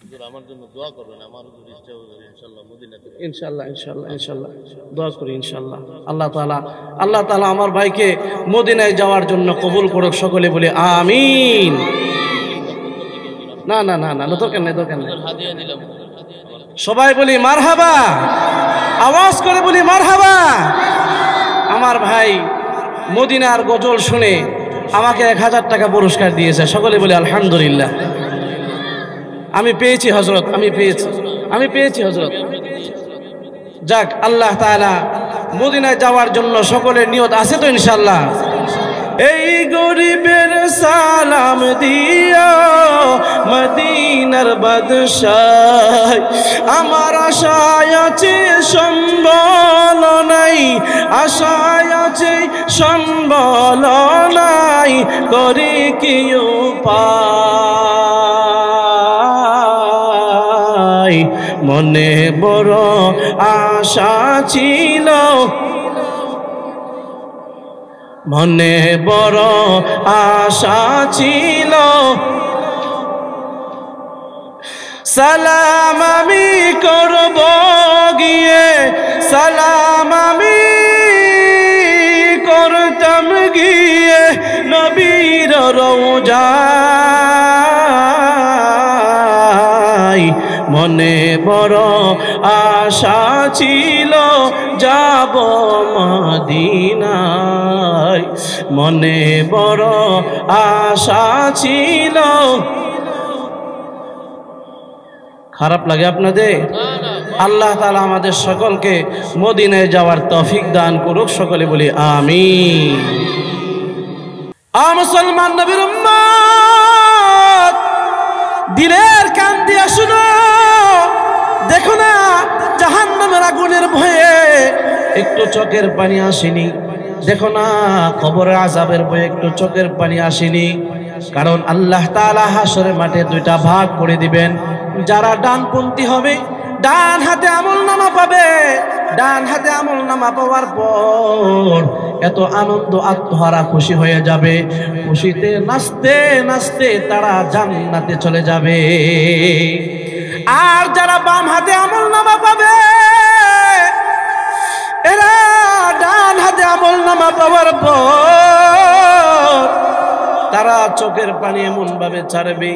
আমার জন্য দোয়া করবেন, আমার ইনশাআল্লাহ মদিনাতে ইনশাআল্লাহ ইনশাআল্লাহ ইনশাআল্লাহ দোয়া করি ইনশাআল্লাহ। আল্লাহ তাআলা আমার ভাইকে মদিনায় যাওয়ার জন্য কবুল করুক, সকলে বলি আমিন। না না না না দোকান নেই, দোকান নেই, হাদিয়া দিলাম। সবাই বলি মারহাবা, আওয়াজ করে বলি মারহাবা। আমার ভাই মদিনার গজল শুনে আমাকে 1000 টাকা পুরস্কার দিয়েছে, সকলে বলি আলহামদুলিল্লাহ। আমি পেয়েছি হযরত, আমি পেয়েছি হযরত। যাক, আল্লাহ তাআলা মদিনায় যাওয়ার জন্য সকলের নিয়ত আছে তো ইনশাআল্লাহ। এই গরিবের সালাম দিয়া মদিনার বাদশাহ, আমার আশায় আছে সম্বল নাই, আশায় আছে সম্বল নাই, করি কি উপায়। মনে বড় আশা ছিল, মনে বড় আশা ছিল, সালাম আমি করব গিয়ে, সালাম আমি করতাম গিয়ে নবীর রওজায়। মনে বড় আশা ছিল যাব মদিনায়, মনে বড় আশা ছিল। খারাপ লাগে আপনাদের? আল্লাহ তাআলা আমাদের সকলকে মদিনায় যাওয়ার তৌফিক দান করুক, সকলে বলি আমিন। মুসলমান নবীর উম্মত, দিলের কান দিয়া শুনো, দেখো না জাহান্নামের আগুনের ভয়ে একটু চোখের পানি আসেনি, দেখো না কবরের আযাবের ভয়ে একটু চোখের পানি আসেনি। কারণ আল্লাহ তাআলা হাসরের মাঠে 2টা ভাগ করে দিবেন। যারা ডানপন্থী হবে ডান হাতে আমলনামা পাবে, ডান হাতে আমলনামা পাওয়ার পর এত আনন্দ আত্মহারা খুশি হয়ে যাবে, খুশিতে নাচতে নাচতে তারা জান্নাতে চলে যাবে। আর যারা বাম হাতে আমলনামা পাবে, এরা ডান হাতে আমলনামা পাওয়ার পর তারা চোখের পানি এমন ভাবে ছাড়বে,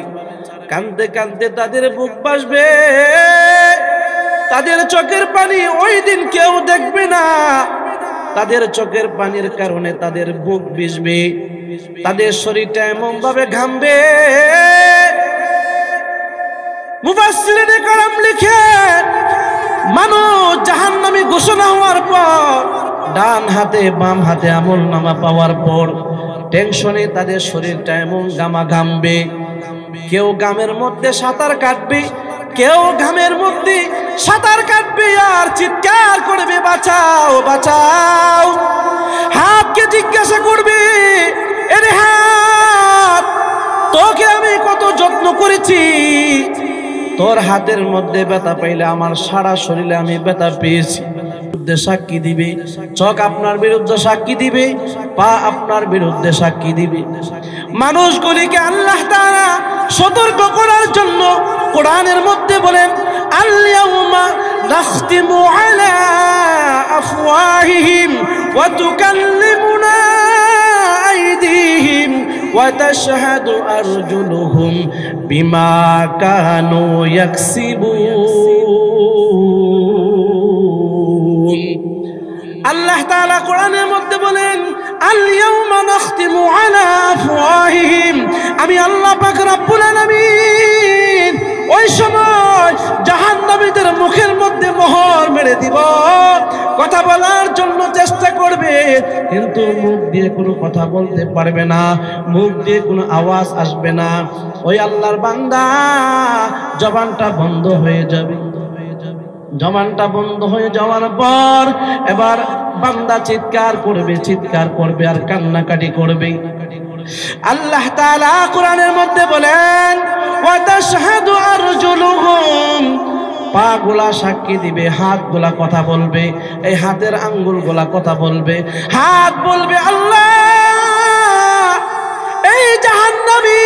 কাঁদতে কাঁদতে তাদের বুক বাসবে, তাদের চোখের পানি ওই দিন কেউ দেখবে না। তাদের চোখের পানির কারণে তাদের বুক ভিজবে, তাদের শরীরটা এমন ভাবে ঘামবে। মুফাসসিরিনে কেরাম লিখেন, মানুষ জাহান্নামী ঘোষণা হওয়ার পর ডান হাতে বাম হাতে আমলনামা পাওয়ার পর টেনশনে তাদের শরীরটা এমন ঘামবে। কেউ ঘামের মধ্যে সাঁতার কাটবে, কেউ ঘামের মধ্যে সাঁতার কাটবে আর চিৎকার করবে বাঁচাও বাঁচাও। হাতকে জিজ্ঞাসা করবে, এরে হাত, তোকে আমি কত যত্ন করেছি, তোর হাতের মধ্যে ব্যথা পাইলে আমার সারা শরীরে আমি ব্যথা পেয়েছি। বিরুদ্ধে সাক্ষী দিবে, চোখ আপনার বিরুদ্ধে সাক্ষী দিবে, পা আপনার বিরুদ্ধে সাক্ষী দিবে। মানুষগুলিকে আল্লাহ তাআলা সতর্ক করার জন্য কোরআনের মধ্যে বলেন, আল-ইয়াউমা নাখতিমু আলা আফওয়াহিহিম ওয়া তুকাল্লিমুনা আইদিহিম ওয়া তাশহাদু আরজুলুহুম বিমা কানু ইয়াকসিবুন। আল্লাহ তাআলা কোরআনের মধ্যে বলেন, আল-ইয়াউমা নাখতিমু আলা আফওয়াহিহিম, আমি আল্লাহ পাক রব্বুল আলামিন ওই সময় জাহান্নামীদের মুখের মধ্যে মোহর মেরে দিব। কথা বলার জন্য চেষ্টা করবে কিন্তু মুখ দিয়ে কোনো কথা বলতে পারবে না, মুখ দিয়ে কোনো আওয়াজ আসবে না। ওই আল্লাহর বান্দা জবানটা বন্ধ হয়ে যাবে। জবানটা বন্ধ হয়ে যাওয়ার পর এবার বান্দা চিৎকার করবে আর কান্নাকাটি করবে। আল্লাহ তাআলা কোরআনের মধ্যে বলেন, ওয়া তাশহাদু আরজুলুহুম, পাগুলা সাক্ষী দিবে, হাতগুলা কথা বলবে, এই হাতের আঙ্গুলগুলা কথা বলবে। হাত বলবে, আল্লাহ, এই জাহান্নামী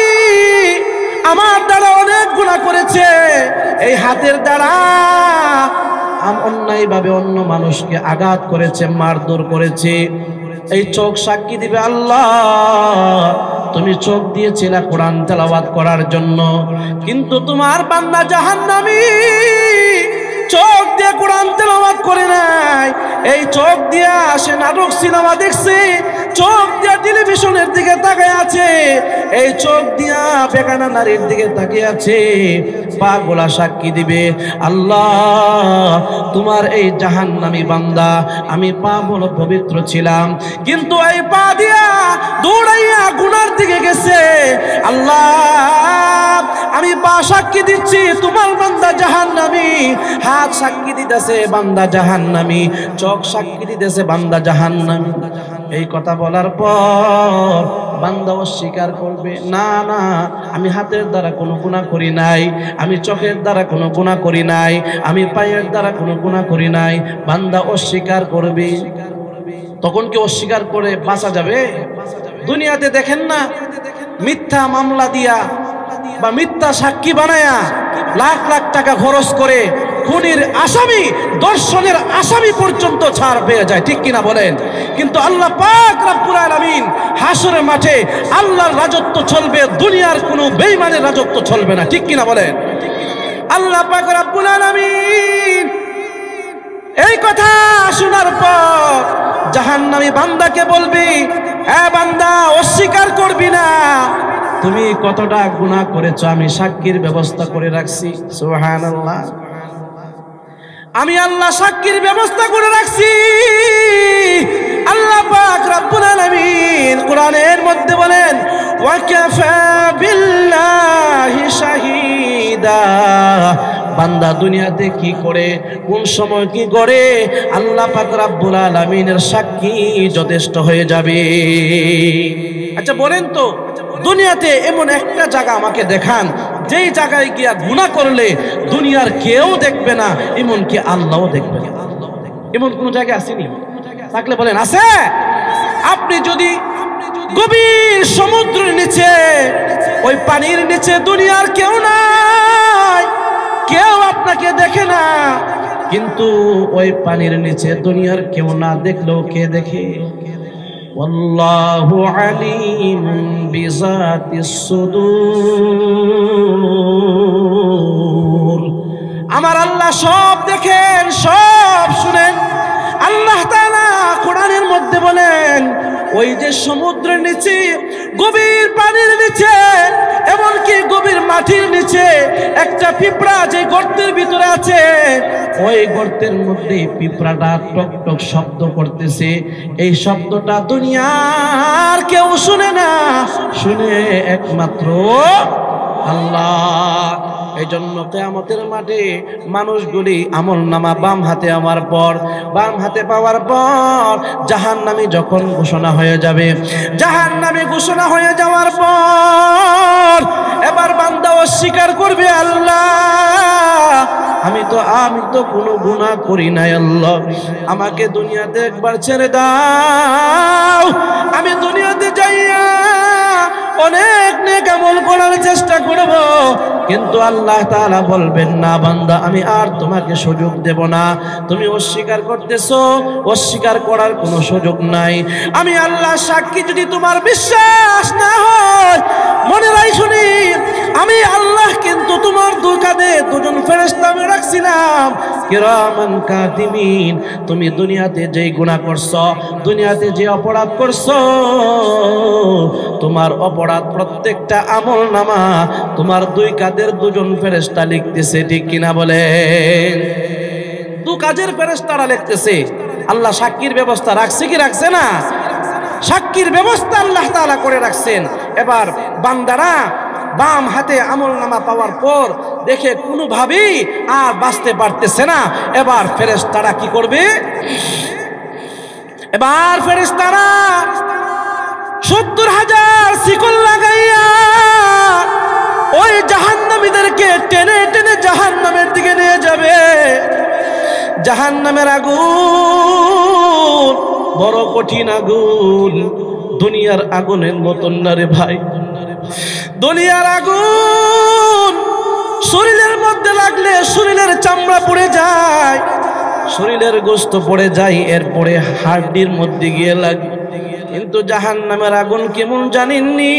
আমার দ্বারা অনেক গুনাহ করেছে, হাতের দ্বারা অন্যায়ভাবে অন্য মানুষকে আঘাত করেছে, মারধর করেছে, এই চোখ সাক্ষী দিবে আল্লাহ তুমি চোখ দিয়েছিলে কোরআন তেলাওয়াত করার জন্য, কিন্তু তোমার বান্দা জাহান্নামী চোখ দিয়ে কোরআন তেলাওয়াত করে নাই। এই চোখ দিয়ে সে নাটক সিনেমা দেখছে, চোখ দিয়ে টেলিভিশনের দিকে তাকিয়ে আছে, এই চোখ দিয়া বেগানা নারীর দিকে তাকিয়ে আছে। পা গোলা সাক্ষী দিবে আল্লাহ তোমার এই জাহান্নামী বান্দা, আমি পা বলো পবিত্র ছিলাম, কিন্তু এই পা দিয়া দৌড়াইয়া গুনার দিকে গেছে। আল্লাহ আমি পা সাক্ষী দিচ্ছি তোমার বান্দা জাহান্নামী, হাত সাক্ষী দিতেছে বান্দা জাহান্নামী, চোখ সাক্ষী দিতেছে বান্দা জাহান্নামী। এই কথা বলার পর বান্দা অস্বীকার করবে, না না আমি হাতের দ্বারা কোনো গুনাহ করি নাই, আমি চোখের দ্বারা কোনো গুনাহ করি নাই, আমি পায়ের দ্বারা কোনো গুনাহ করি নাই। বান্দা অস্বীকার করবে। তখন কি অস্বীকার করে বাঁচা যাবে? দুনিয়াতে দেখেন না, মিথ্যা মামলা দিয়া বা মিথ্যা সাক্ষী বানায়া লাখ লাখ টাকা খরচ করে খুনির আসামি, দর্শনের আসামি পর্যন্ত ছাড় পেয়ে যায়, ঠিক কিনা বলেন? কিন্তু আল্লাহ পাক রব্বুল আলামিন হাসরের মাঠে আল্লাহর রাজত্ব চলবে, দুনিয়ার কোনো বেঈমানের রাজত্ব চলবে না, ঠিক কিনা বলেন? আল্লাহ পাক রব্বুল আলামিন এই কথা শোনার পর জাহান্নামী বান্দাকে বলবি, এ বান্দা অস্বীকার করবি না, তুমি কতটা গুনাহ করেছো আমি সাক্ষীর ব্যবস্থা করে রাখছি। সুবহানাল্লাহ, আমি আল্লাহ সাক্ষীর ব্যবস্থা করে রাখছি। আল্লাহ পাক রব্বুল আলামিন কোরআনের মধ্যে বলেন, ওয়াকাফা বিল্লাহি শাহিদা, বান্দা দুনিয়াতে কি করে, কোন সময় কি করে, আল্লাহ পাক রব্বুল আলামিনের সাক্ষী যথেষ্ট হয়ে যাবে। আচ্ছা বলেন তো, দুনিয়াতে এমন একটা জায়গা আমাকে দেখান যেই জায়গায় গিয়া গুনাহ করলে দুনিয়ার কেউ দেখবে না, এমনকি আল্লাহও দেখবে না। এমন কোন জায়গা আসেনি? থাকলে বলেন আছে? আপনি যদি গভীর সমুদ্রের নিচে, ওই পানির নিচে দুনিয়ার কেউ নাই, কেউ আপনাকে দেখে না, কিন্তু ওই পানির নিচে দুনিয়ার কেউ না দেখলেও কে দেখে? ওয়াল্লাহু আলিমুন বিযাতিস সুদূর, আমার আল্লাহ সব দেখেন, সব শুনেন। আল্লাহ তাআলা কোরআনের মধ্যে বলেন, ওই যে সমুদ্রের নিচে, গভীর পানির নিচে, এমনকি গভীর মাটির নিচে একটা পিঁপড়া যে গর্তের ভিতরে আছে, ওই গর্তের মধ্যে পিঁপড়াটা টক টক শব্দ করতেছে। এই শব্দটা দুনিয়ার কেউ শুনে না, শুনে একমাত্র আল্লাহ। এই জন্য কিয়ামতের মাঠে মানুষগুলি আমল নামা বাম হাতে বাম হাতে পাওয়ার পর জাহান্নামী যখন ঘোষণা হয়ে যাবে, জাহান্নামী ঘোষণা হয়ে যাওয়ার পর এবার বান্দা অস্বীকার করবে, আল্লাহ আমি তো কোনো গুনাহ করি নাই, আল্লাহ আমাকে দুনিয়াতে একবার ছেড়ে দাও, আমি দুনিয়াতে যাইয়া অনেক নেক আমল করার চেষ্টা করব। কিন্তু আল্লাহ তাআলা বলবেন, না বান্দা আমি আর তোমাকে সুযোগ দেব না, তুমি অস্বীকার করতেছো, অস্বীকার করার কোনো সুযোগ নাই। আমি আল্লাহ সাক্ষী, যদি তোমার বিশ্বাস না হয় মনে রাখুনি, আমি আল্লাহ কিন্তু তোমার দুই কাঁধে দুজন ফেরেশতা আমি রাখছিলাম, কিরামান কাতিবিন। তুমি দুনিয়াতে যেই গুনাহ করছো, দুনিয়াতে যে অপরাধ করছো, তোমার অপরাধ প্রত্যেকটা আমল নামা তোমার দুই কাঁধের দুজন ফেরেশতা লিখতেছে, ঠিক কিনা বলেন? দু কাজের ফেরেশতারা লিখতেছে। আল্লাহ সাক্ষীর ব্যবস্থা রাখছে কি রাখছে না? সাক্ষীর ব্যবস্থা আল্লাহ তাআলা করে রাখছেন। এবার বান্দারা বাম হাতে আমল নামা পাওয়ার পর দেখে কোনোভাবেই আর বাঁচতে পারতেছে না। এবার ফেরেশতারা কি করবে? এবার ফেরেশতারা 70,000 শিকল লাগাইয়া ওই জাহান্নামীদেরকে টেনে টেনে জাহান্নামের দিকে নিয়ে যাবে। জাহান্নামের আগুন বড় কঠিন আগুন, দুনিয়ার আগুনের মতন না রে ভাই। দুনিয়ার আগুন শরীরের মধ্যে লাগলে শরীরের চামড়া পড়ে যায়, শরীরের গোশত পড়ে যায়, এরপরে হাড়ির মধ্যে গিয়ে লাগে। কিন্তু জাহান্নামের আগুন কেমন জানেননি?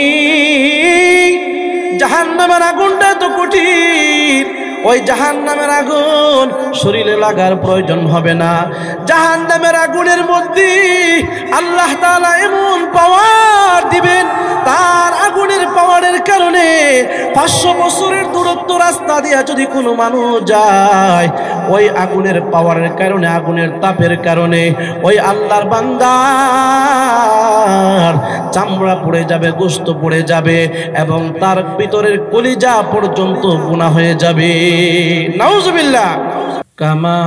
জাহান্নামের আগুনটা তো কঠিন। ওই জাহান্নামের আগুন শরীরে লাগার প্রয়োজন হবে না। জাহান্নামের আগুনের মধ্যে আল্লাহ তাআলা এমন পাওয়ার দিবেন, তার আগুনের পাওয়ারের কারণে 500 বছরের দূরত্ব রাস্তা দিয়ে যদি কোনো মানুষ যায়, ওই আগুনের পাওয়ারের কারণে, আগুনের তাপের কারণে ওই আল্লাহর বান্দার চামড়া পড়ে যাবে, গোশত পড়ে যাবে এবং তার ভিতরের কলিজা পর্যন্ত গুনাহ হয়ে যাবে। নাউজুবিল্লাহ। কামা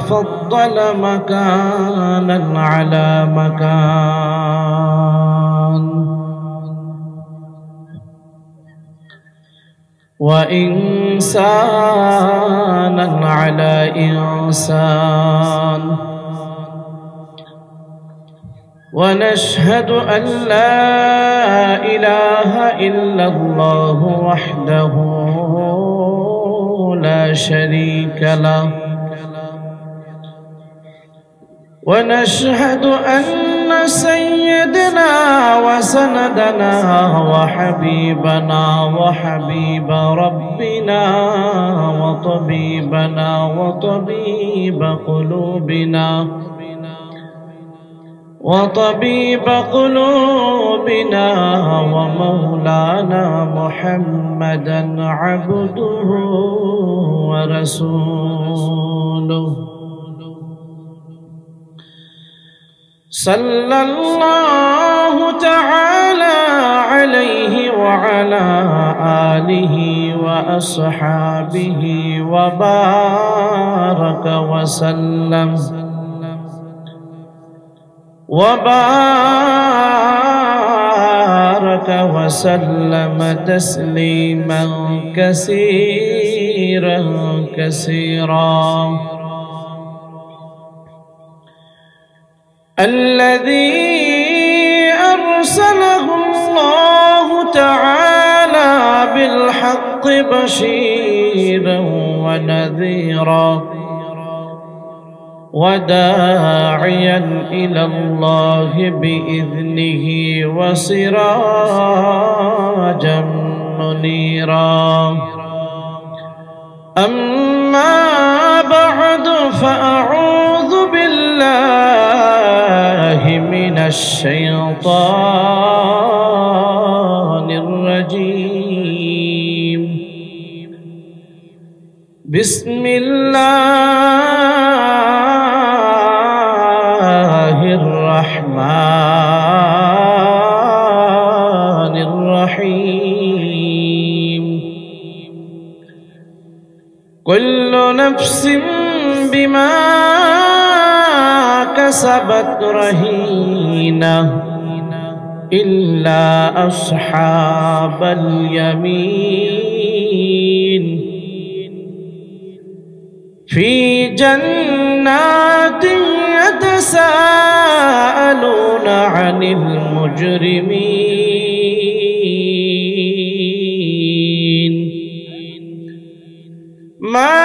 ফাদ্দালা মাকানান আলা মাকান ওয়া ইনসানান আলা ইনসান ونشهد أن لا إله إلا الله وحده لا شريك له ونشهد أن سيدنا وسندنا وحبيبنا وحبيب ربنا وطبيبنا وطبيب قلوبنا وطبيب قلوبنا ومولانا محمدا عبده ورسوله صلى الله تعالى عليه وعلى آله وأصحابه وبارك وسلم وبارك وسلم تسليما كثيرا كثيرا الذي أرسله الله تعالى بالحق بشيرا ونذيرا وداعيا إلى الله بإذنه وسراجا منيرا أما بعد فأعوذ بالله من الشيطان الرجيم بسم الله الرحمن الرحيم كل نفس بما كسبت رهينة إلا أصحاب اليمين في جنات يتساءلون عن المجرمين ما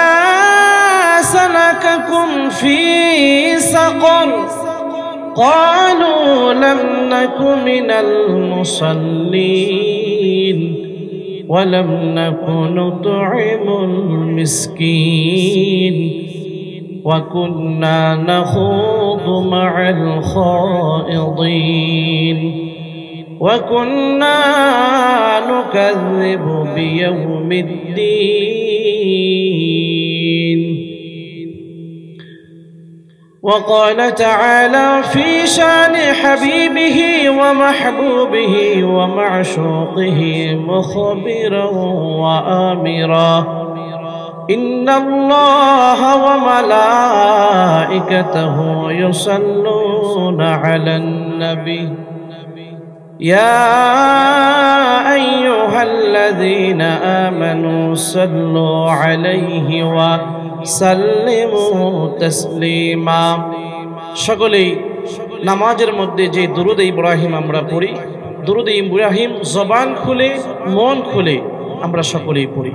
سلككم في سقر قالوا لم نك من المصلين ولم نك نطعم المسكين وكنا نخوض مع الخائضين وكنا نكذب بيوم الدين وقال تعالى في شان حبيبه ومحبوبه ومعشوقه مخبرا وآمرا إن الله وملائكته يصلون على النبي يا أيها الذين آمنوا صلوا عليه وسلموا تسليما সকলেই নামাজের মধ্যে যে দুরুদ ইব্রাহিম আমরা পড়ি, দুরুদ ইব্রাহিম জবান খুলে মন খুলে আমরা সকলেই পড়ি।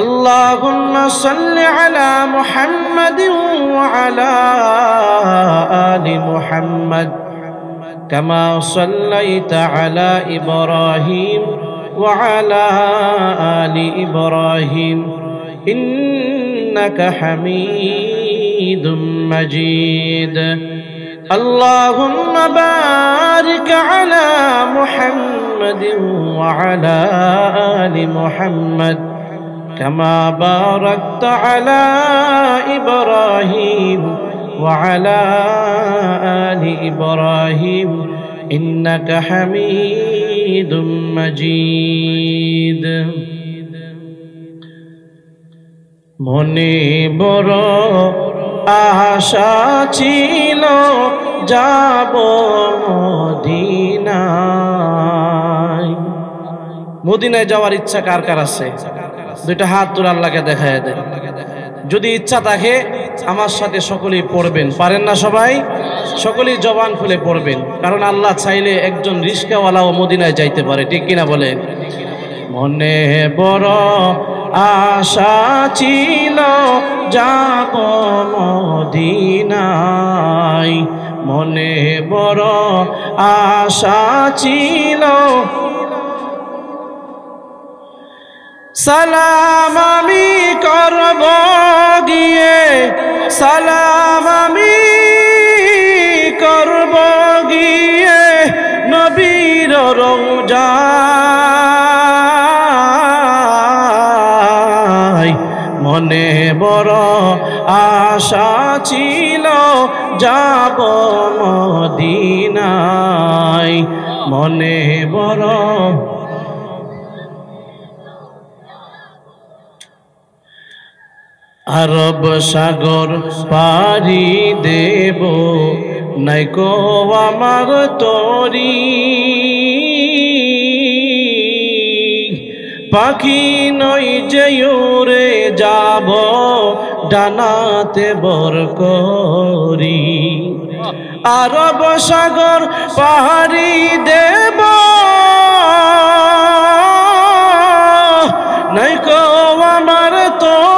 اللهم صل على محمد وعلى آل محمد كما صليت على إبراهيم وعلى آل إبراهيم إنك حميد مجيد اللهم بارك على محمد وعلى آل محمد كما باركت على إبراهيم وعلى آل إبراهيم إنك حميد مجيد মনে বড় আশা ছিল যাব মদিনায়। মদিনায় যাওয়ার ইচ্ছা কার কার আছে? দুইটা হাত তুলে আল্লাহকে দেখায় দেন। যদি ইচ্ছা থাকে আমার সাথে সকলেই পড়বেন। পারেন না সবাই? সকলেই জবান খুলে পড়বেন, কারণ আল্লাহ চাইলে একজন রিস্কাওয়ালাও মদিনায় যাইতে পারে, ঠিক কিনা বলেন? মনে বড় আশা ছিল যাব মদিনায়, মনে বড় আশা ছিল। সালাম আমি করব গিয়ে, সালাম আমি করব গিয়ে নবীর রওজায়। মনে বড় আশা ছিল যাব মদিনায়, মনে বড়। আরব সাগর পাড়ি দেব নাইকো আমার তরি, পাখি নই যে উড়ে যাব ডানাতে বর করি। আরব সাগর পাড়ি দেব নাইকো আমার তরি,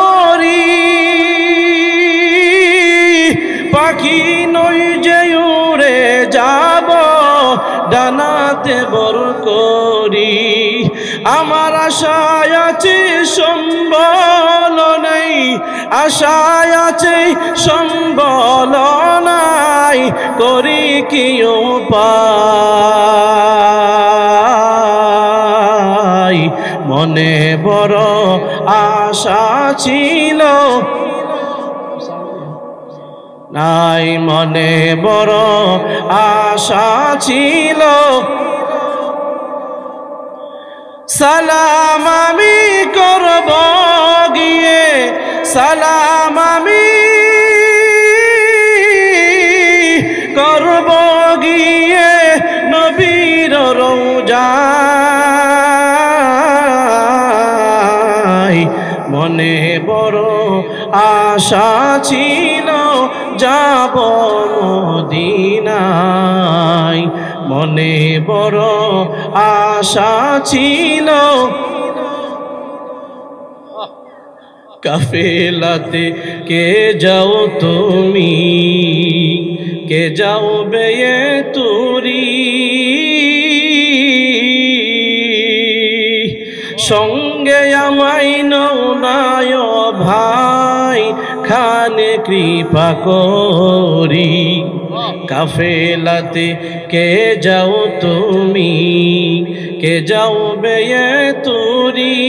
পাখি নই যে উড়ে যাব ডানাতে বর করি। আমার আশায় আছে সম্বল নেই, আশায় আছে সম্বল নাই, করি কি উপায়। মনে বড় আশা ছিল নাই, মনে বড় আশা ছিল। সালাম আমি করব গিয়ে, সালাম আমি করব গিয়ে নবীর রওজায়। মনে বড় আশা ছিল যাব মদিনায়, মনে বড় আশা ছিল। কাফেলাতে কে যাও তুমি, কে যাও বেয়ে তুরি, সঙ্গে আমায় নৌনায় ভাই খানে কৃপা করি। কাফেলাতে কে যাও তুমি, কে যাও বেয়ে তুরি,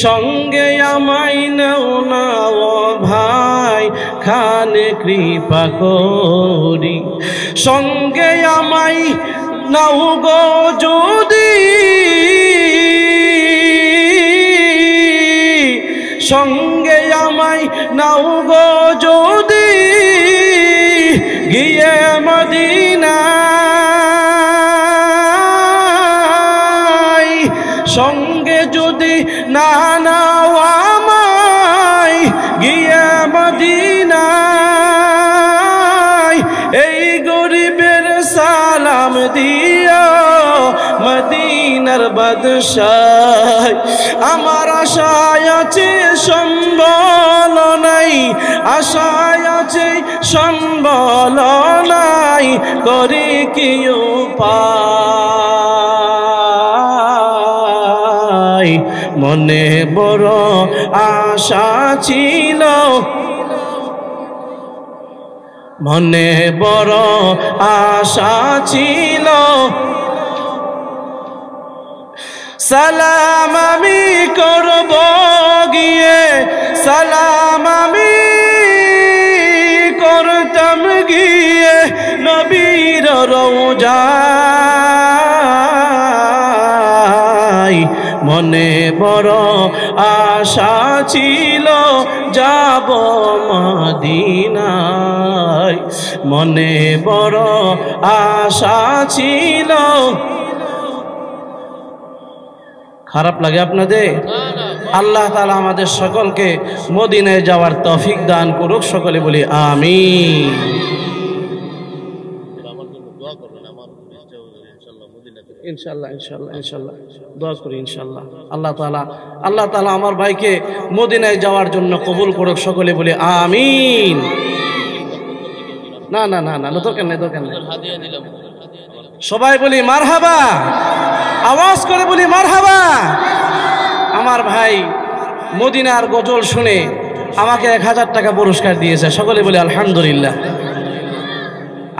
সঙ্গে আমায় নৌনাও ভাই খানে কৃপা করি। সঙ্গে আমায় নাও গো যদি, সঙ্গে আমায় নাও গো যদি, গিয়ে মদিনায়। সঙ্গে যদি না নাও আমায়, গিয়ে মদিনায়। এই গরিবের সালাম দিও মদিনার বাদশাহ আমার আশায় আছে সম্বল নাই আশায় আছে সম্বল নাই করি কি উপায় মনে বড় আশা ছিল মনে বড় আশা ছিল সালাম আমি করব গিয়ে সালাম আমি করতাম গিয়ে নবীর রওজায় মনে বড় আশা ছিল যাব মদিনায় মনে বড় আশা ছিল খারাপ লাগে আপনাদের আল্লাহ তাআলা আমাদের সকলকে মদিনায় যাওয়ার তৌফিক দান করুক সকলে বলি আমিন আমার জন্য দোয়া করবেন আমার ইচ্ছা হুজুর ইনশাআল্লাহ মদিনাতে ইনশাআল্লাহ ইনশাআল্লাহ ইনশাআল্লাহ দোয়া করি ইনশাআল্লাহ আল্লাহ তাআলা আমার ভাইকে মদিনায় যাওয়ার জন্য কবুল করুক সকলে বলি আমিন না না না না দোকান নেই হাদিয়া দিলাম সবাই বলি মারহাবা আওয়াজ করে বলি মারহাবা আমার ভাই মদিনার গজল শুনে আমাকে 1000 টাকা পুরস্কার দিয়েছে সকলে বলি আলহামদুলিল্লাহ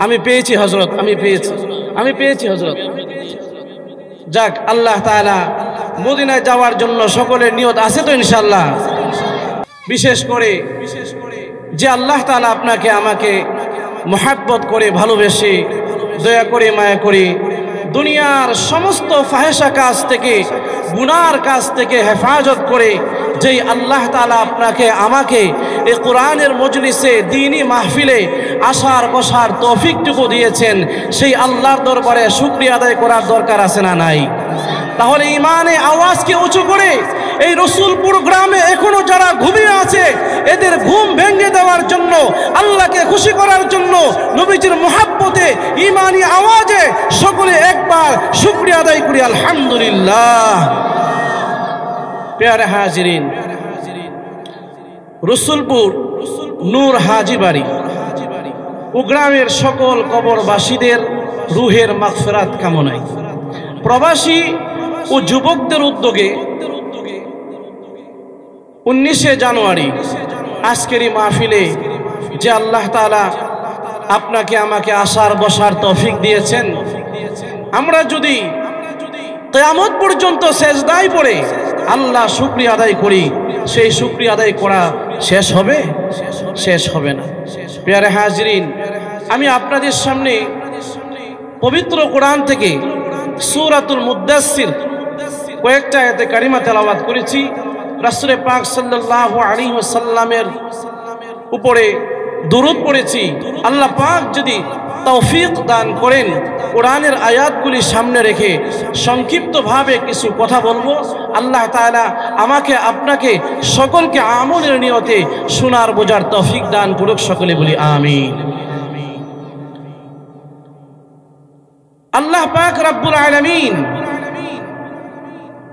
আমি পেয়েছি হযরত আমি পেয়েছি হযরত যাক আল্লাহ তাআলা মদিনায় যাওয়ার জন্য সকলের নিয়ত আছে তো ইনশাআল্লাহ বিশেষ করে যে আল্লাহ তাআলা আপনাকে আমাকে মহব্বত করে ভালোবেসে দয়া করে মায়া করে দুনিয়ার সমস্ত ফাহেসা কাজ থেকে গুনার কাজ থেকে হেফাজত করে যেই আল্লাহ তাআলা আপনাকে আমাকে এই কোরআনের মজলিসে দ্বীনি মাহফিলে আসার বসার তৌফিকটুকু দিয়েছেন সেই আল্লাহর দরবারে শুকরিয়া আদায় করার দরকার আছে না নাই তাহলে ইমানে আওয়াজকে উঁচু করে এই রসুলপুর গ্রামে এখনো যারা ঘুমিয়ে আছে এদের ঘুম ভেঙে দেওয়ার জন্য আল্লাহকে খুশি করার জন্য নবীজির মুহাব্বতে ইমানি আওয়াজে সকলে একবার শুকরিয়া আদায় করি আলহামদুলিল্লাহ প্যারে হাজিরিন রসুলপুর নূর হাজি বাড়ি ও গ্রামের সকল কবরবাসীদের রুহের মাগফিরাত কামনায় প্রবাসী ও যুবকদের উদ্যোগে 19 জানুয়ারি আজকের এই মাহফিলে যে আল্লাহ তাআলা আপনাকে আমাকে আসার বসার তৌফিক দিয়েছেন আমরা যদি কিয়ামত পর্যন্ত সেজদায় পড়ে আল্লাহ শুকরিয়া আদায় করি সেই শুকরিয়া আদায় করা শেষ হবে না প্রিয় হাজিরিন আমি আপনাদের সামনে পবিত্র কোরআন থেকে সূরাতুল মুদ্দাসসির কয়েকটা আয়াতে কারিমা তেলাওয়াত করেছি রাসূল পাক সাল্লাল্লাহু আলাইহি ওয়াসাল্লামের উপরে দরুদ পড়েছি আল্লাহ পাক যদি তৌফিক দান করেন কোরআনের আয়াতগুলি সামনে রেখে সংক্ষিপ্তভাবে কিছু কথা বলবো আল্লাহ তাআলা আমাকে আপনাকে সকলকে আমলের নিয়তে শোনার বোঝার তৌফিক দান করুক সকলে বলি আমিন আল্লাহ পাক রব্বুল আলামিন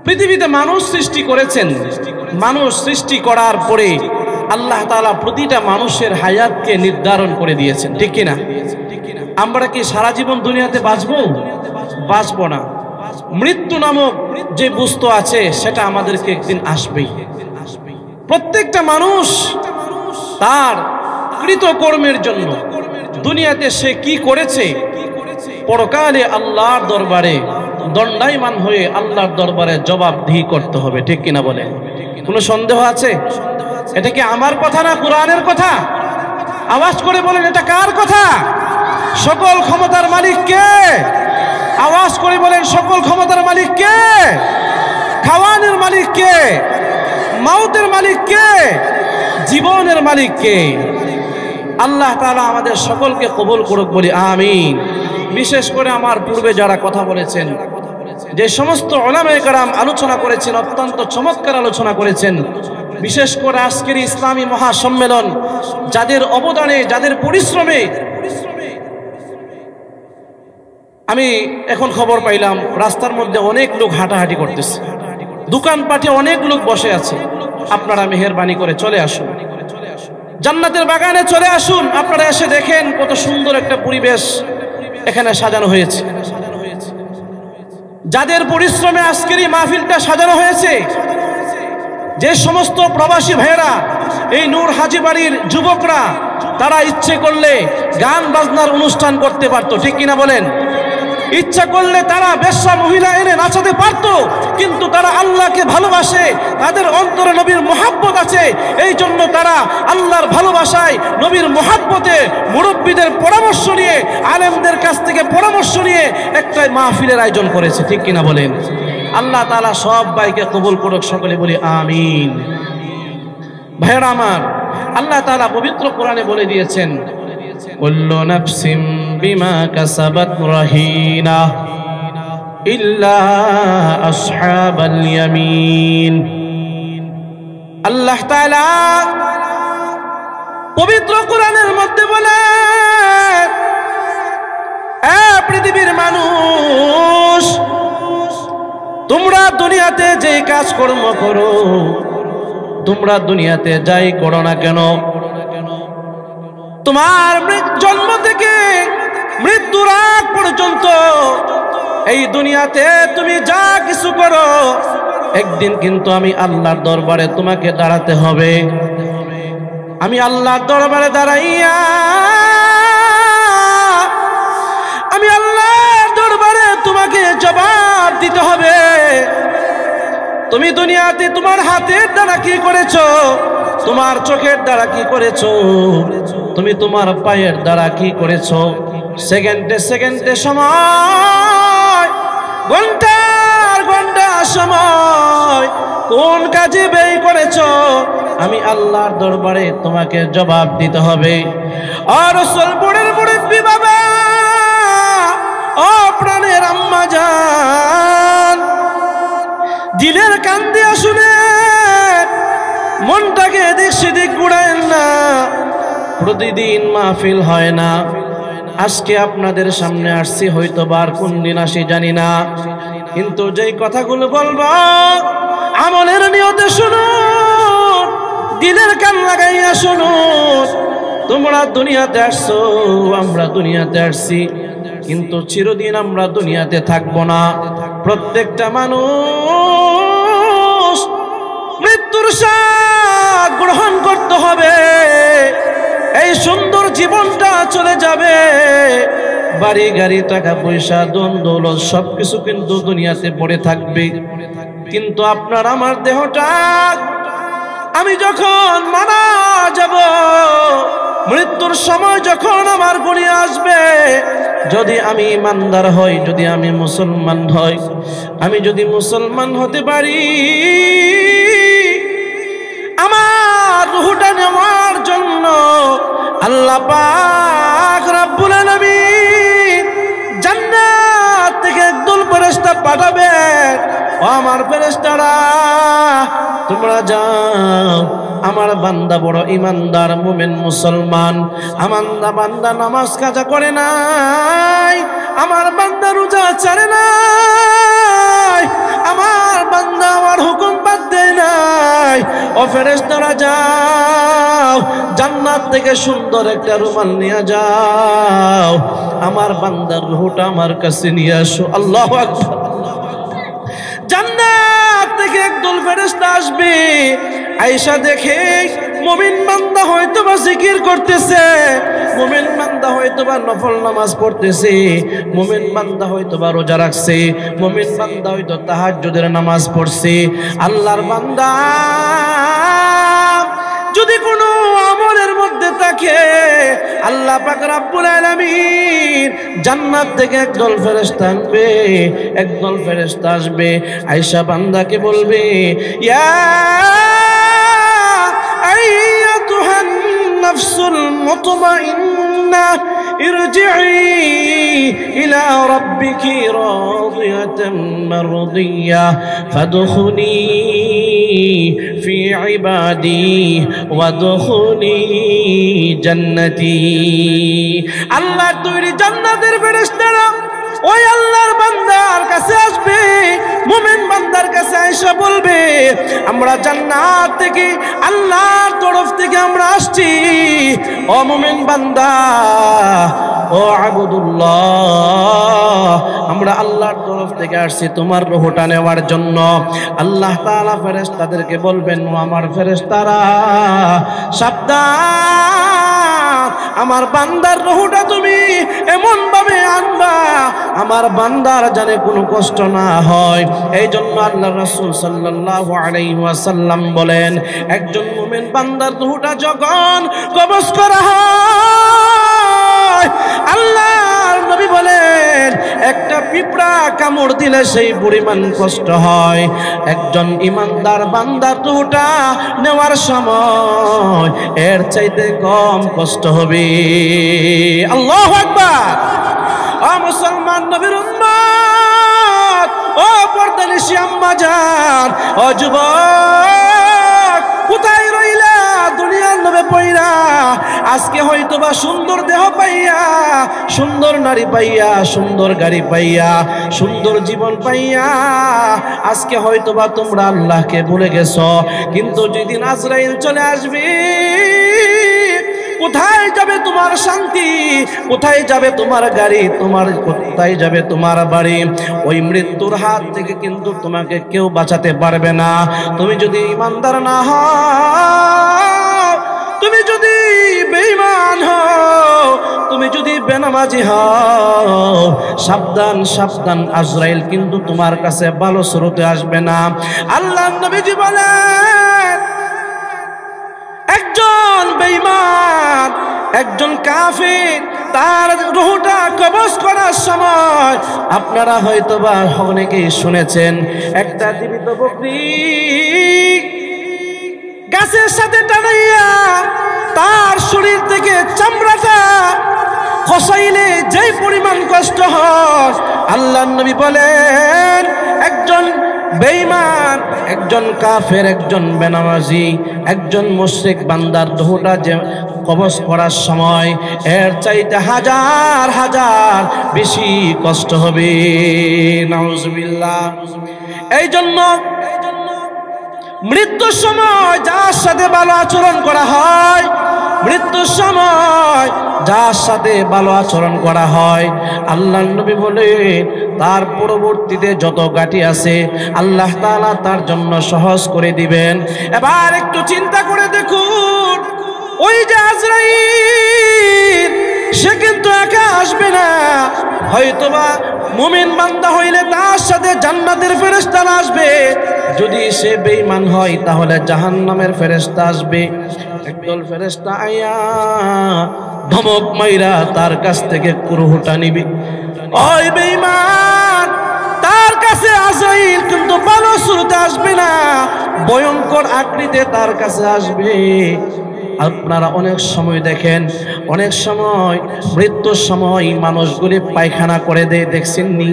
পৃথিবীতে মানুষ সৃষ্টি করেছেন মানুষ সৃষ্টি করার পরে আল্লাহ তাআলা প্রতিটা মানুষের হায়াতকে নির্ধারণ করে দিয়েছেন ঠিক কি না আমরা কি সারা জীবন দুনিয়াতে বাঁচবো না মৃত্যু নামক যে বস্তু আছে সেটা আমাদেরকে একদিন আসবেই প্রত্যেকটা মানুষ তার কৃতকর্মের জন্য দুনিয়াতে সে কি করেছে পরকালে আল্লাহর দরবারে দণ্ডায়মান হয়ে আল্লাহর দরবারে জবাবদিহি করতে হবে ঠিক কিনা বলে কোনো সন্দেহ আছে এটা কি আমার কথা না কোরআনের কথা আওয়াজ করে বলেন এটা কার কথা সকল ক্ষমতার মালিক কে আওয়াজ করে বলেন সকল ক্ষমতার মালিক কে খাওয়ানোর মালিক কে মাউতের মালিক কে জীবনের মালিক কে আল্লাহ তাআলা আমাদের সকলকে কবুল করুক বলি আমিন বিশেষ করে আমার পূর্বে যারা কথা বলেছেন যে সমস্ত উলামায়ে কেরাম আলোচনা করেছেন অত্যন্ত চমৎকার আলোচনা করেছেন বিশেষ করে আজকের ইসলামী মহাসম্মেলন যাদের অবদানে যাদের পরিশ্রমে আমি এখন খবর পাইলাম রাস্তার মধ্যে অনেক লোক হাঁটাহাঁটি করতেছে, দোকানপাটে অনেক লোক বসে আছে। আপনারা মেহেরবানি করে চলে আসুন, জান্নাতের বাগানে চলে আসুন। আপনারা এসে দেখেন কত সুন্দর একটা পরিবেশ এখানে সাজানো হয়েছে। যাদের পরিশ্রমে আজকের এই মাহফিলটা সাজানো হয়েছে, যে সমস্ত প্রবাসী ভাইয়েরা, এই নূর হাজি বাড়ির যুবকরা, তারা ইচ্ছে করলে গান বাজনার অনুষ্ঠান করতে পারতো, ঠিক কিনা বলেন? ইচ্ছা করলে তারা বেশ্যা মহিলা এনে নাচাতে পারত, কিন্তু তারা আল্লাহকে ভালোবাসে, তাদের অন্তরে নবীর মোহাব্বত আছে, এই জন্য তারা আল্লাহর ভালোবাসায়, নবীর মোহাব্বতে, মুরব্বীদের পরামর্শ নিয়ে, আলেমদের কাছ থেকে পরামর্শ নিয়ে একটা মাহফিলের আয়োজন করেছে, ঠিক কিনা বলেন? আল্লাহ তাআলা সব ভাইকে কবুল করুক, সকলে বলি আমিন। ভাইরা আমার, আল্লাহ তাআলা পবিত্র কোরআনে বলে দিয়েছেন, কুল্লু নাফসিম বিমা কাসাবাত রাহিনা ইল্লা আসহাবাল ইয়ামিন। আল্লাহ তাআলা পবিত্র কোরআনের মধ্যে বলেন, পৃথিবীর মানুষ, তোমরা দুনিয়াতে যে কাজকর্ম করো, তোমরা দুনিয়াতে যাই করো না কেন, তোমার জন্ম থেকে মৃত্যুর আগ পর্যন্ত এই দুনিয়াতে তুমি যা কিছু করো, একদিন কিন্তু আমি আল্লাহর দরবারে তোমাকে দাঁড়াতে হবে। আমি আল্লাহর দরবারে দাঁড়াইয়া, আমি আল্লাহর দরবারে তোমাকে জবাব দিতে হবে। তুমি দুনিয়াতে তোমার হাতের দ্বারা কি করেছো, তোমার চোখের দ্বারা কি করেছো, তুমি তোমার পায়ের দ্বারা কি করেছো, সেকেন্ডে সেকেন্ডে সময়, ঘন্টার ঘন্টা সময় কোন কাজে ব্যয় করেছো, আমি আল্লাহর দরবারে তোমাকে জবাব দিতে হবে। আর রাসূল পড়ের মুরব্বি বাবা, ও প্রাণের আম্মা জান, দিলের কান দিয়ে শুনে মনটাকে এদিক সেদিক ঘুরায়েন না। প্রতিদিন মাহফিল হয় না, আজকে আপনাদের সামনে আসছি, হয়তো বার কোন দিন আসি জানি না, কিন্তু যেই কথাগুলো বলবো আমলের নিয়তে শুনুন, দিলের কান লাগাইয়া শুনুন। তোমরা দুনিয়াতে আসছো, আমরা দুনিয়াতে আসছি, কিন্তু চিরদিন আমরা দুনিয়াতে থাকবো না। প্রত্যেকটা মানুষ মৃত্যুর স্বাদ গ্রহণ করতে হবে। এই সুন্দর জীবনটা চলে যাবে, বাড়ি গাড়ি, টাকা পয়সা, ধন দৌলত সবকিছু কিন্তু দুনিয়াতে পড়ে থাকবে, কিন্তু আপনার আমার দেহটা আমি যখন মারা যাব, মৃত্যুর সময় যখন আমার ঘনিয়ে আসবে, যদি আমি ইমানদার হই, যদি আমি মুসলমান হই, আমি যদি মুসলমান হতে পারি, আমার রূহটা নেওয়ার জন্য আল্লাহ পাক রব্বুল আলামিন জান্নাত থেকে একদল ফেরেশতা পাঠাবেন। ও আমার ফেরেশতারা, তোমরা যাও, আমার বান্দা বড় ইমানদার মুমিন মুসলমান, আমার বান্দা নামাজ কাজা করে নাই, আমার বান্দা রোজা ছাড়ে নাই, আমার বান্দা আমার হুকুম বাদ দেয় নাই। ও ফেরেশতারা যাও, জান্নাত থেকে সুন্দর একটা রুমাল নিয়ে যাও, আমার বান্দার রূহটা আমার কাছে নিয়ে আসো। আল্লাহু আকবার। জান্নাত থেকে একদল ফেরেশতা আসবে, আয়েশা দেখে মুমিন বান্দা হয়তো বা জিকির করতেছে, মুমিন বান্দা হয়তো বা নফল নামাজ পড়তেছে, মুমিন বান্দা হয়তো বা রোজা রাখছে, মুমিন বান্দা হয়তো তাহাজ্জুদের নামাজ পড়ছে। আল্লাহর বান্দা যদি কোনো আমলের মধ্যে থাকে, আল্লাহ পাক রব্বুল আলামিন জান্নাত থেকে একদল ফেরেশতা আনবে, একদল ফেরেশতা আসবে, আয়েশা বান্দাকে বলবে, ইয়া আইয়াতুহান নাফসুল মুতমাইন্নাহ ইরজিই ইলা রাব্বিকি রাদিয়াতাম মারদিয়াহ ফাদখুলি ফি ইবাদি ওয়াদখুলি জান্নাতি। আল্লাহ তৈরি জান্নাতের ফেরেশতারা ওই আল্লাহর বান্দার কাছে আসবে, মুমিন বান্দার কাছে আয়েশা বলবে আমরা জান্নাত থেকে আল্লাহর তরফ থেকে আমরা আসছি, ও মুমিন বান্দা, ও আবুদুল্লাহ, আমরা আল্লাহর তরফ থেকে আসছি তোমার রূহটা নেওয়ার জন্য। আল্লাহ তাআলা ফেরেশতাদেরকে বলবেন, ও আমার ফেরেশতারা, সাবধান, আমার বান্দার রূহটা তুমি এমন ভাবে আনবা আমার বান্দার জানে কোনো কষ্ট না হয়। এই জন্য আল্লাহ রাসূল সাল্লাল্লাহু আলাইহি ওয়াসাল্লাম বলেন, একজন মুমিন বান্দার রূহটা যখন কবজ করা হয়, আল্লাহর নবী বলেন একটা পিঁপড়া কামড় দিলে সেই পরিমাণ কষ্ট হয়, একজন ঈমানদার বান্দার রূহটা নেওয়ার সময় এর চাইতে কম কষ্ট হবে। আল্লাহু আকবার। ও মুসলমান নবীর উম্মত, ও পর্দানিশী আম্মা জান, ও যুবক, কোথায় রইলা দুনিয়ার লোভে পইরা? আজকে হয়তোবা সুন্দর দেহ পাইয়া, সুন্দর নারী পাইয়া, সুন্দর গাড়ি পাইয়া, সুন্দর জীবন পাইয়া আজকে হয়তোবা তোমরা আল্লাহকে ভুলে গেছো, কিন্তু যেদিন আজরাইল চলে আসবে, কোথায় যাবে তোমার শান্তি? কোথায় যাবে তোমার গাড়ি? কোথায় যাবে তোমার বাড়ি? ওই মৃত্যুর হাত থেকে কিন্তু তোমাকে কেউ বাঁচাতে পারবে না। তুমি যদি ঈমানদার না হও, তুমি যদি বেঈমান হও, তুমি যদি বেনামাজি হও, সাবধান সাবধান, আজরাইল কিন্তু তোমার কাছে ভালো স্রোতে আসবে না। আল্লাহর নবীজি বলেন, একজন বেঈমান, একজন কাফির, তার রূহটা কবজ করার সময় আপনারা হয়তোবা অনেকেই শুনেছেন, একটা জীবিত বকরি গাছের সাথে টানাইয়া তার শরীর থেকে চামড়াটা খসাইলে যেই পরিমাণ কষ্ট হয়, আল্লাহর নবী বলেন একজন বেঈমান, একজন কাফের, একজন বেনামাজি, একজন মুশরিক বান্দার রূহটা যে কবজ করার সময় এর চাইতে হাজার হাজার বেশি কষ্ট হবে। নাউজুবিল্লাহ। এই জন্য মৃত্যুর সময় যার সাথে ভালো আচরণ করা হয়, মৃত্যুর সময় যার সাথে ভালো আচরণ করা হয়, আল্লাহর নবী বলে তার পরবর্তীতে যত গাটি আছে আল্লাহ তাআলা তার জন্য সহজ করে দিবেন। এবার একটু চিন্তা করে দেখুন, ওই যে আজরাইল, সে কিন্তু একা আসবে না, হয়তোবা মুমিন বান্দা হইলে তার সাথে জান্নাতের ফেরেশতারা আসবে, যদি সে বেঈমান হয় তাহলে জাহান্নামের ফেরেশতা আসবে। একদল ফেরেশতা আইয়া ধমক মাইরা তার কাছ থেকে রূহটা নিবে। ওই বেঈমান, তার কাছে আজরাইল কিন্তু ভালো স্রোতে আসবে না, ভয়ঙ্কর আকৃতিতে তার কাছে আসবে। আপনারা অনেক সময় দেখেন, অনেক সময় মৃত্যুর সময় মানুষগুলি পায়খানা করে দেয়, দেখছেননি?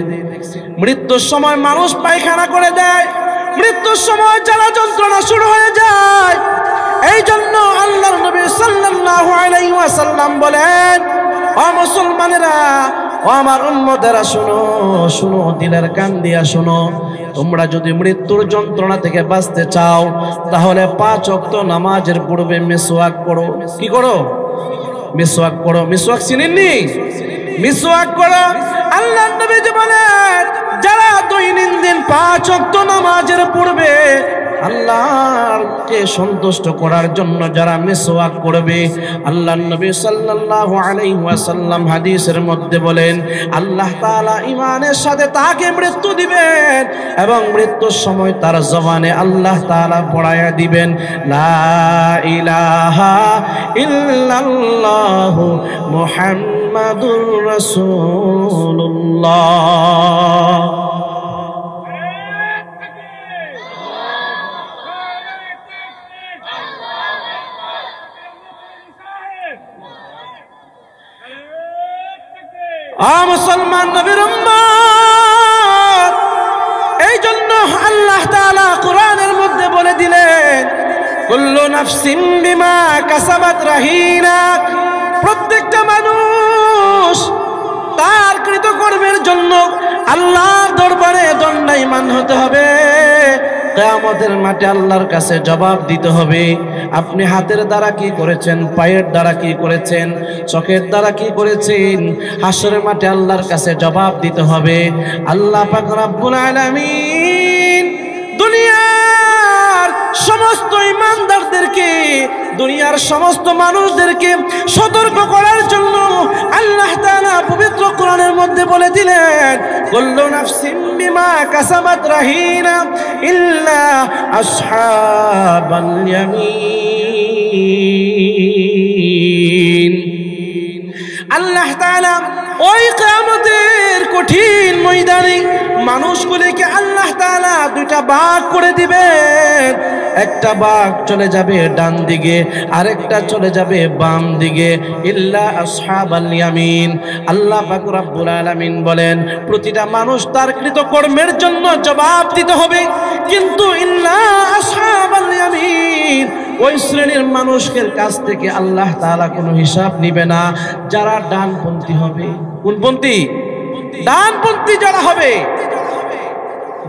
মৃত্যুর সময় মানুষ পায়খানা করে দেয়, মৃত্যুর সময় জ্বালা যন্ত্রণা শুরু হয়ে যায়। এই জন্য আল্লাহর নবী সাল্লাল্লাহু আলাইহি ওয়াসাল্লাম বলেন, ও মুসলমানেরা, ও আমার উম্মতেরা, শুনো শুনো, দিলের কান দিয়া শুনো, তোমরা যদি মৃত্যুর যন্ত্রণা থেকে বাঁচতে চাও তাহলে 5 ওয়াক্ত নামাজের পূর্বে মিসওয়াক করো। কি করো? মিসওয়াক করো। মিসওয়াক চিনেননি? মিসওয়াক করো। আল্লাহর নবী বলেন, যারা দৈনন্দিন 5 ওয়াক্ত নামাজের পূর্বে আল্লাহকে সন্তুষ্ট করার জন্য যারা মিসওয়াক করবে, আল্লাহর নবী সাল্লাল্লাহু আলাইহি ওয়াসাল্লাম হাদিসের মধ্যে বলেন, আল্লাহ তাআলা ঈমানের সাথে তাকে মৃত্যু দিবেন এবং মৃত্যুর সময় তার জবানে আল্লাহ তাআলা পড়ায়া দিবেন, লা ইলাহা ইল্লাল্লাহু মুহাম্মাদুর রাসূলুল্লাহ। মুসলমান নবীর উম্মত, এই জন্য আল্লাহ তাআলা কোরআনের মধ্যে বলে দিলেন, কুল্লু নাফসিন বিমা কাসাবাত রাহিনা। প্রত্যেকটা মানুষ তার কৃতকর্মের জন্য আল্লাহর দরবারে দণ্ডায়মান হতে হবে। কিয়ামতের মাঠে আল্লাহর কাছে জবাব দিতে হবে। আপনি হাতের দ্বারা কি করেছেন, পায়ের দ্বারা কি করেছেন, চোখের দ্বারা কি করেছেন, হাসরের মাঠে আল্লাহর কাছে জবাব দিতে হবে। আল্লাহ পাক রব্বুল আলামিন দুনিয়ার সমস্ত ঈমানদারদেরকে, দুনিয়ার সমস্ত মানুষদেরকে সতর্ক করার জন্য আল্লাহ তাআলা পবিত্র কোরআনের মধ্যে বলে দিলেন, কুল্লু নাফসিন বিমা কাসাবাত রাহিনা ইল্লা আসহাবাল ইয়ামিন। আল্লাহ তাআলা ওই কিয়ামতের কঠিন ময়দানে মানুষগুলিকে আল্লাহ তাআলা দুইটা ভাগ করে দিবেন। একটা ভাগ চলে যাবে ডান দিকে, আরেকটা চলে যাবে বাম দিকে। ইল্লা আসহাবাল ইয়ামিন। আল্লাহ পাক রব্বুল আলামিন বলেন, প্রতিটা মানুষ তার কৃতকর্মের জন্য জবাব দিতে হবে, কিন্তু ইল্লা আসহাবাল ইয়ামিন, ওই শ্রেণীর মানুষের কাছ থেকে আল্লাহ তাআলা কোনো হিসাব নিবে না যারা ডানপন্থী হবে। কোনপন্থী? ডানপন্থী যারা হবে,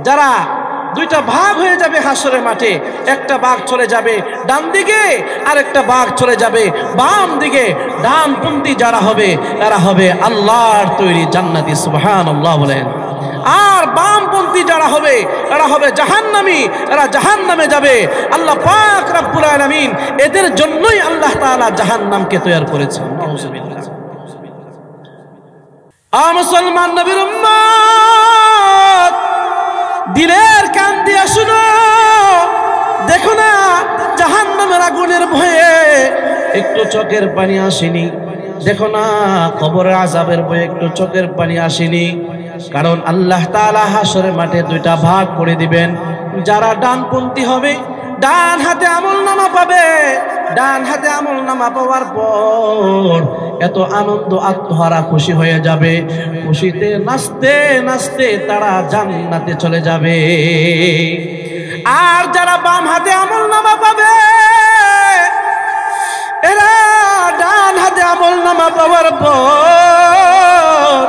যারা দুইটা ভাগ হয়ে যাবে হাসরের মাঠে। একটা ভাগ চলে যাবে ডান দিকে, আরেকটা ভাগ চলে যাবে বাম দিকে। ডানপন্থী যারা হবে এরা হবে আল্লাহর তৈরি জান্নাতি, সুবহানাল্লাহ বলেন। আর বামপন্থী যারা হবে এরা হবে জাহান্নামী, এরা জাহান্নামে যাবে। আল্লাহ পাক রব্বুল আলামিন এদের জন্যই আল্লাহ তাআলা জাহান্নামকে তৈরি করেছেন। নাউযুবিল্লাহ। মুসলমান নবীর উম্মত, দিলের কান দিয়ে শুনো, দেখো না জাহান্নামের আগুনের ভয়ে একটু চোখের পানি আসেনি? দেখো না কবরের আযাবের ভয়ে একটু চোখের পানি আসেনি? কারণ আল্লাহ তাআলা হাসরের মাঠে দুইটা ভাগ করে দিবেন। যারা ডানপন্থী হবে ডান হাতে আমলনামা পাবে। ডান হাতে আমলনামা পাওয়ার পর এত আনন্দ, আত্মহারা খুশি হয়ে যাবে। খুশিতে নাচতে নাচতে তারা জান্নাতে চলে যাবে। আর যারা বাম হাতে আমলনামা পাবে, এরা ডান হাতে আমলনামা পাওয়ার পর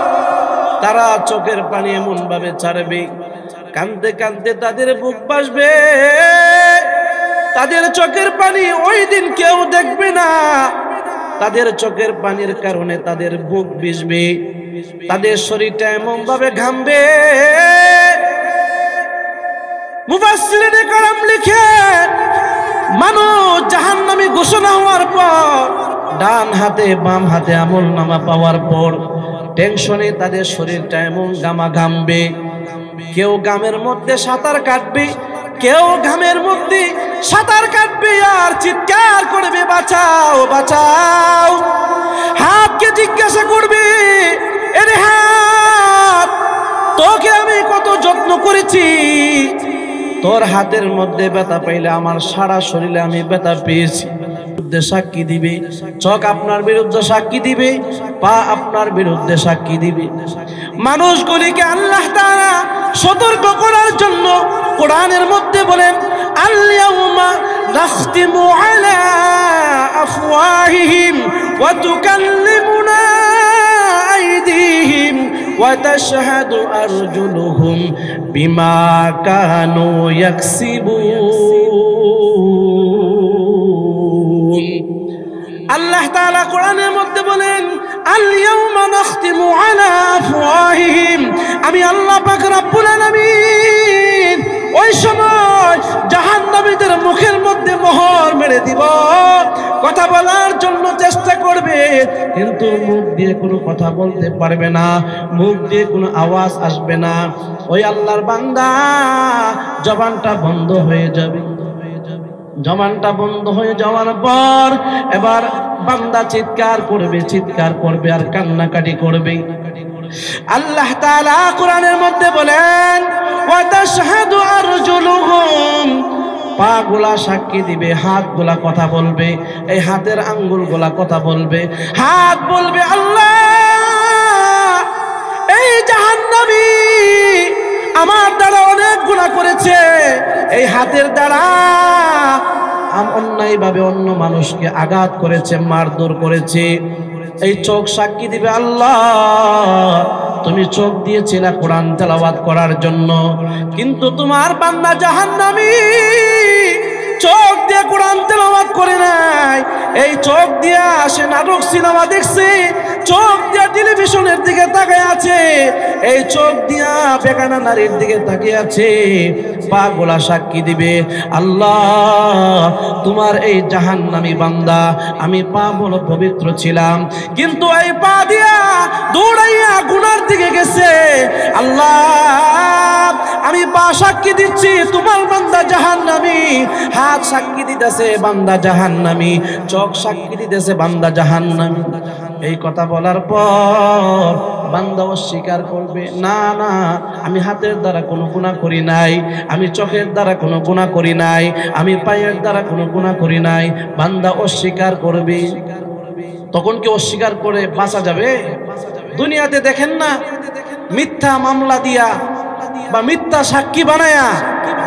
তারা চোখের পানি এমন ভাবে ছাড়বে, কাঁদতে কাঁদতে তাদের বুক ভাসবে। তাদের চোখের পানি ওই দিন কেউ দেখবে না। তাদের চোখের পানির কারণে তাদের বুক ভিজবে, তাদের শরীরটা এমন ভাবে ঘামবে। মুফাসসিরিনে কেরাম লিখে, মানুষ জাহান্নামী ঘোষণা হওয়ার পর ডান হাতে বাম হাতে আমলনামা পাওয়ার পর টেনশনে তাদের শরীরটা এমন ঘামবে। কেউ ঘামের মধ্যে সাঁতার কাটবে, কেউ ঘামের মধ্যে সাঁতার কাটবে আর চিৎকার করবে, বাঁচাও বাঁচাও। হাতকে জিজ্ঞাসা করবে, এরে হাত, তোকে আমি কত যত্ন করেছি, তোর হাতের মধ্যে ব্যথা পাইলে আমার সারা শরীরে আমি ব্যথা পেয়েছি। সাক্ষী দিবে, চোখ আপনার বিরুদ্ধে সাক্ষী দিবে, পা আপনার বিরুদ্ধে সাক্ষী দিবে। মানুষগুলিকে আল্লাহ তাআলা সতর্ক করার জন্য কোরআনের মধ্যে বলেন, আল-ইয়াউমা নাখতিমু আলা আফওয়াহিহিম ওয়া তুকাল্লিমুনা আইদিহিম ওয়া তাশহাদু আরজুলুহুম বিমা কানু ইয়াকসিবুন। আল্লাহ তাআলা কোরআনের মধ্যে বলেন, আল-ইয়াউমা নাখতিমু আলা আফওয়াহিহিম, আমি আল্লাহ পাক রব্বুল আলামিন ওই সময় জাহান্নামীদের মুখের মধ্যে মোহর মেরে দিব। কথা বলার জন্য চেষ্টা করবে, কিন্তু মুখ দিয়ে কোনো কথা বলতে পারবে না, মুখ দিয়ে কোনো আওয়াজ আসবে না। ওই আল্লাহর বান্দা জবানটা বন্ধ হয়ে যাবে। জবানটা বন্ধ হয়ে যাওয়ার পর এবার বান্দা চিৎকার করবে আর কান্নাকাটি করবে। আল্লাহ তাআলা কোরআনের মধ্যে বলেন, ওয়া তাশহাদু আরজুলুহুম, পাগুলা সাক্ষী দিবে, হাতগুলা কথা বলবে, এই হাতের আঙ্গুলগুলা কথা বলবে। হাত বলবে, আল্লাহ, এই জাহান্নামী আমার দ্বারা অনেক গুনাহ করেছে, এই হাতের দ্বারা অন্যায়ভাবে অন্য মানুষকে আঘাত করেছে, মারধর করেছে। এই চোখ সাক্ষী দিবে আল্লাহ তুমি চোখ দিয়েছিলা কোরআন তেলাওয়াত করার জন্য, কিন্তু তোমার বান্দা জাহান্নামী চোখ দিয়ে কোরআন তেলাওয়াত করে নাই। এই চোখ দিয়া সে নাটক সিনেমা দেখছে, চোখ দিয়া টেলিভিশনের দিকে তাকিয়ে আছে, এই চোখ দিয়া বেগানা নারীর দিকে তাকিয়ে আছে। পা গোলা সাক্ষী দিবে আল্লাহ তোমার এই জাহান্নামী বান্দা আমি পা বড় পবিত্র ছিলাম, কিন্তু এই পা দিয়া দৌড়াইয়া গুনার দিকে গেছে। আল্লাহ আমি পা সাক্ষী দিচ্ছি তোমার বান্দা জাহান্নামী, হাত সাক্ষী দিতেছে বান্দা জাহান্নামী, চোখ সাক্ষী দিতেছে বান্দা জাহান্নামী। এই কথা বলার পর বান্দা অস্বীকার করবে, না না আমি হাতের দ্বারা কোনো গুনাহ করি নাই, আমি চোখের দ্বারা কোনো গুনাহ করি নাই, আমি পায়ের দ্বারা কোনো গুনাহ করি নাই। বান্দা অস্বীকার করবে। তখন কি অস্বীকার করে বাঁচা যাবে? দুনিয়াতে দেখেন না মিথ্যা মামলা দিয়া বা মিথ্যা সাক্ষী বানায়া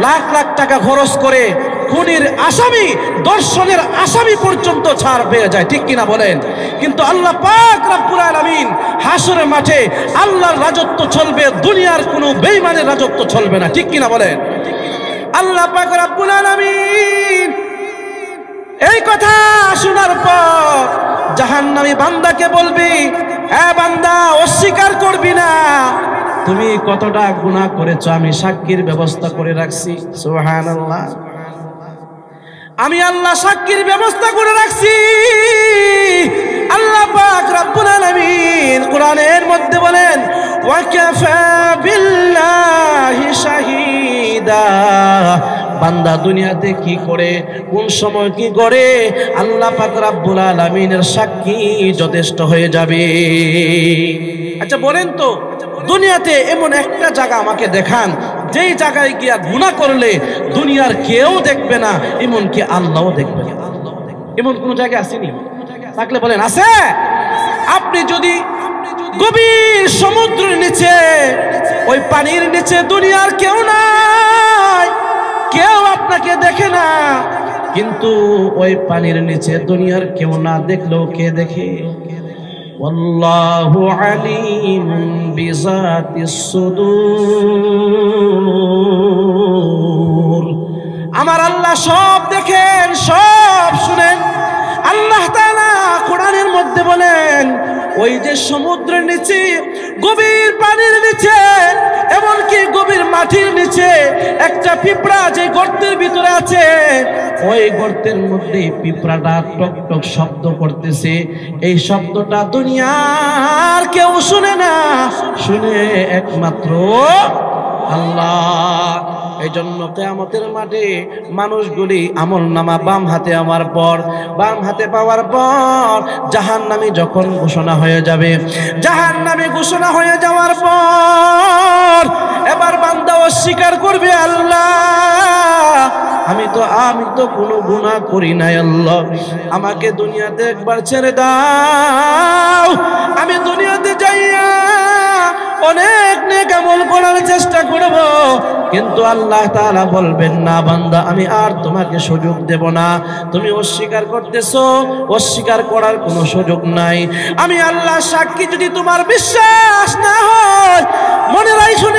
লাখ লাখ টাকা খরচ করে খুনির আসামি দর্শনের আসামি পর্যন্ত ছাড় পেয়ে যায়, ঠিক কিনা বলেন? কিন্তু আল্লাহ পাক রব্বুল আলামিন হাসরের মাঠে আল্লাহর রাজত্ব চলবে, দুনিয়ার কোনো বেঈমানের রাজত্ব চলবে না, ঠিক কিনা বলেন? আল্লাহ পাক রব্বুল আলামিন এই কথা শোনার পর জাহান্নামী বান্দাকে বলবি, এ বান্দা অস্বীকার করবি না, তুমি কতটা গুনাহ করেছো আমি সাক্ষীর ব্যবস্থা করে রাখছি। সুবহানাল্লাহ, আমি আল্লাহ সাক্ষীর ব্যবস্থা করে রাখছি। আল্লাহ পাক রব্বুল আলামিন কোরআনের মধ্যে বলেন ওয়া কাফা বিল্লাহি শাহিদা, বান্দা দুনিয়াতে কি করে কোন সময় কি করে আল্লাহ পাক রব্বুল আলামিনের সাক্ষী যথেষ্ট হয়ে যাবে। আচ্ছা বলেন তো দুনিয়াতে এমন একটা জায়গা আমাকে দেখান যেই জায়গায় গিয়া গুনাহ করলে দুনিয়ার কেউ দেখবে না, এমনকি আল্লাহও দেখবে না। এমন কোন জায়গা আসেনি? থাকলে বলেন আছে? আপনি যদি গভীর সমুদ্রের নিচে ওই পানির নিচে দুনিয়ার কেউ নাই, কেউ আপনাকে দেখে না, কিন্তু ওই পানির নিচে দুনিয়ার কেউ না দেখলেও কে দেখে? ওয়াল্লাহু আলিমুন বিযাতিস সুদূর, আমার আল্লাহ সব দেখেন সব শুনেন। আল্লাহ তাআলা কোরআনের মধ্যে বলেন ওই যে সমুদ্রের নিচে গভীর পানির নিচে এমনকি গভীর মাটির নিচে একটা পিঁপড়া যে গর্তের ভিতরে আছে, ওই গর্তের মধ্যে পিঁপড়াটা টক টক শব্দ করতেছে, এই শব্দটা দুনিয়ার কেউ শুনে না, শুনে একমাত্র আল্লাহ। এই জন্য কিয়ামতের মাঠে মানুষগুলি আমলনামা বাম হাতে আমার পর বাম হাতে পাওয়ার পর জাহান্নামী যখন ঘোষণা হয়ে যাবে, জাহান্নামী ঘোষণা হয়ে যাওয়ার পর এবার বান্দা অস্বীকার করবে, আল্লাহ আমি তো কোনো গুনাহ করি নাই, আল্লাহ আমাকে দুনিয়াতে একবার ছেড়ে দাও, আমি দুনিয়াতে যাইয়া অনেক নেক আমল করার চেষ্টা করব। কিন্তু আল্লাহ তাআলা বলবেন না বান্দা আমি আর তোমাকে সুযোগ দেব না, তুমি অস্বীকার করতেছো, অস্বীকার করার কোনো সুযোগ নাই। আমি আল্লাহ সাক্ষী, যদি তোমার বিশ্বাস না হয় মনে রাখো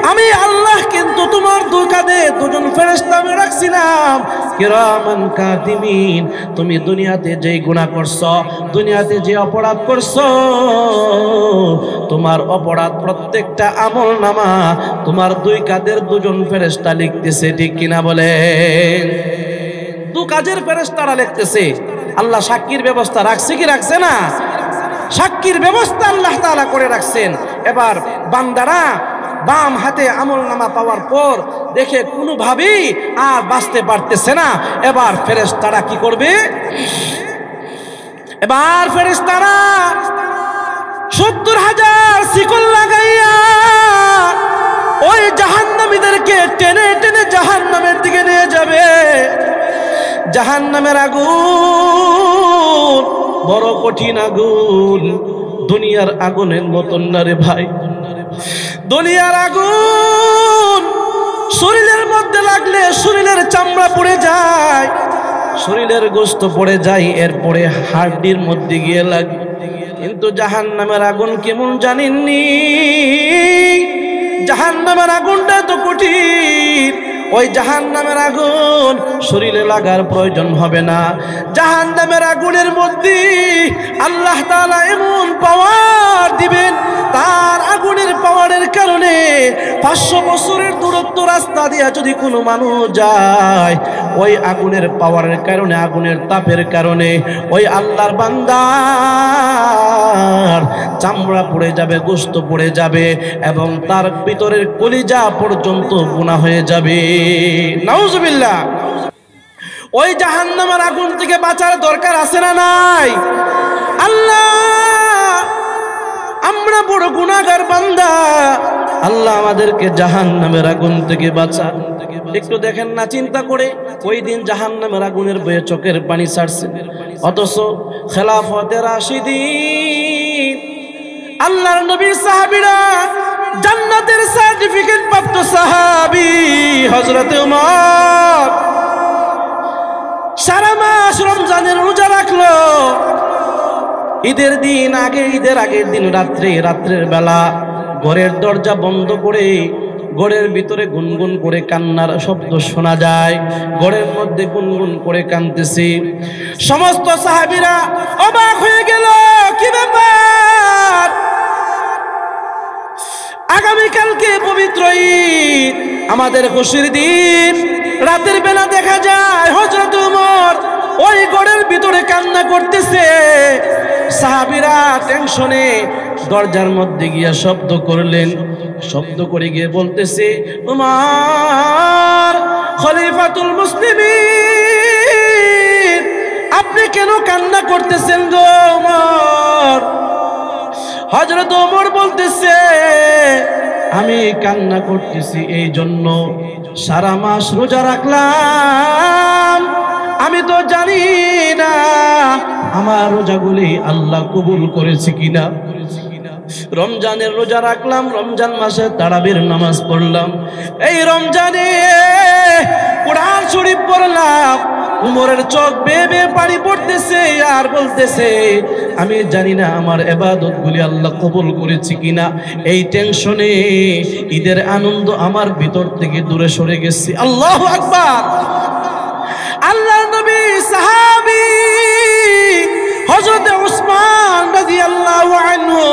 আমি আল্লাহ কিন্তু তোমার দুই কাঁধে দুজন ফেরেশতা আমি রাখছিলাম কিরামান কাতিবিন। তুমি দুনিয়াতে যেই গুনাহ করছো, দুনিয়াতে যে অপরাধ করছো, তোমার অপরাধ প্রত্যেকটা আমলনামা তোমার দুই কাঁধের দুজন ফেরেশতা লিখতেছে, ঠিক কিনা বলেন? দু কাজের ফেরেশতারা লিখতেছে। আল্লাহ সাক্ষীর ব্যবস্থা রাখছে কি রাখছে না? সাক্ষীর ব্যবস্থা আল্লাহ তাআলা করে রাখছেন। এবার বান্দারা বাম হাতে আমলনামা পাওয়ার পর দেখে কোনোভাবেই আর বাঁচতে পারতেছে না। এবার ফেরেশতারা কি করবে? এবার ফেরেশতারা 70,000 শিকল লাগাইয়া ওই জাহান্নামীদেরকে টেনে টেনে জাহান্নামের দিকে নিয়ে যাবে। জাহান্নামের আগুন বড় কঠিন আগুন, দুনিয়ার আগুনের মতন না রে ভাই। দুনিয়ার আগুন শরীরের মধ্যে লাগলে শরীরের চামড়া পড়ে যায়, শরীরের গোশত পড়ে যায়, এরপরে হাড়ির মধ্যে গিয়ে লাগে। কিন্তু জাহান্নামের আগুন কেমন জানেননি? জাহান্নামের আগুনটা তো কঠিন। ওই জাহান্নামের আগুন শরীরে লাগার প্রয়োজন হবে না। জাহান্নামের আগুনের মধ্যে আল্লাহ তাআলা এমন পাওয়ার দিবেন, তার আগুনের পাওয়ারের কারণে 500 বছরের দূরত্ব রাস্তা দিয়ে যদি কোনো মানুষ যায়, ওই আগুনের পাওয়ারের কারণে, আগুনের তাপের কারণে ওই আল্লাহর বান্দার চামড়া পড়ে যাবে, গোশত পড়ে যাবে এবং তার ভিতরের কলিজা পর্যন্ত গুনাহ হয়ে যাবে। নাউজুবিল্লাহ। ওই জাহান্নামের আগুন থেকে বাঁচার দরকার আছে না নাই? আল্লাহ, আমরা বড় গুনাহগার বান্দা, আল্লাহ আমাদেরকে জাহান্নামের আগুন থেকে বাঁচান। একটু দেখেন না চিন্তা করে, ওই দিন জাহান্নামের আগুনের বয়ে চোখের পানি ছাড়ছে, অথচ খেলাফতে রাশিদিন আল্লাহর নবীর সাহাবীরা, জান্নাতের সার্টিফিকেট প্রাপ্ত সাহাবী হযরত ওমর সারা মাস রমজানের রোজা রাখলো। ঈদের দিন আগে, ঈদের আগের দিন রাত্রের বেলা ঘরের দরজা বন্ধ করে ঘরের ভিতরে গুনগুন করে কান্নার শব্দ শোনা যায়। ঘরের মধ্যে গুনগুন করে কাঁদতেছে। সমস্ত সাহাবীরা অবাক হয়ে গেল, কি ব্যাপার? আগামীকালকে পবিত্র ঈদ, আমাদের খুশির দিন। রাতের বেলা দেখা যায় হযরত ওমর ওই ঘরের ভিতরে কান্না করতেছে। সাহাবীরা টেনশনে দরজার মধ্যে গিয়া শব্দ করলেন, শব্দ করে গিয়ে বলতেছে, ওমর খলিফাতুল মুসলিমিন, আপনি কেন কান্না করতেছেন গো ওমর? হযরত ওমর বলতেছে, আমি কান্না করতেছি এই জন্য, সারা মাস রোজা রাখলাম, আমি তো জানি না আমার রোজাগুলি আল্লাহ কবুল করেছে কিনা। রমজানের রোজা রাখলাম, রমজান মাসে তারাবির নামাজ পড়লাম, এই রমজানে কোরআন শরীফ পড়লাম। উমরের চোখ বেয়ে বেয়ে পানি পড়তেছে আর বলতেছে, আমি জানি না আমার ইবাদতগুলি আল্লাহ কবুল করেছে কিনা। এই টেনশনে ঈদের আনন্দ আমার ভিতর থেকে দূরে সরে গেছে। আল্লাহু আকবার। আল্লাহর নবী সাহাবী হযরত উসমান রাদিয়াল্লাহু আনহু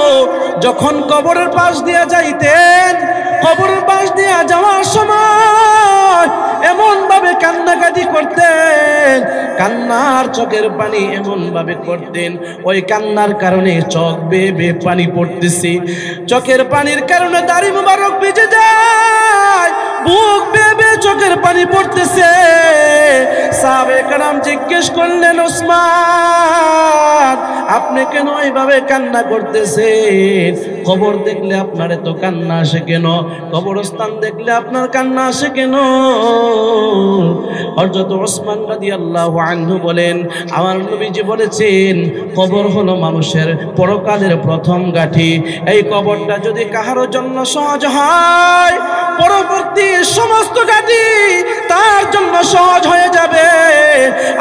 যখন কবরের পাশ দিয়ে যাইতেন, কবরের পাশ দিয়ে যাওয়ার সময় এমন ভাবে কান্নাকাটি করতেন, কান্নার চোখের পানি এমন ভাবে করতেন, ওই কান্নার কারণে চোখ বেয়ে বেয়ে পানি পড়তেছে। চোখের পানির কারণে দাড়ি মুবারক ভিজে যায়, বুক বেয়ে বেয়ে চোখের পানি পড়তেছে। সাহাবে কেরাম জিজ্ঞেস করলেন, ওসমান আপনি কেন এইভাবে কান্না করতেছেন? কবর দেখলে আপনার এত কান্না আসে কেন? কবরস্থান দেখলে আপনার কান্না আসে কেন? হযরত ওসমান রাদিয়াল্লাহু আনহু বলেন, আমার নবীজি বলেছেন, কবর হলো মানুষের পরকালের প্রথম গাঠি। এই কবরটা যদি কাহারো জন্য সহজ হয়, পরবর্তী সমস্ত গাঠি তার জন্য সহজ হয়ে যাবে।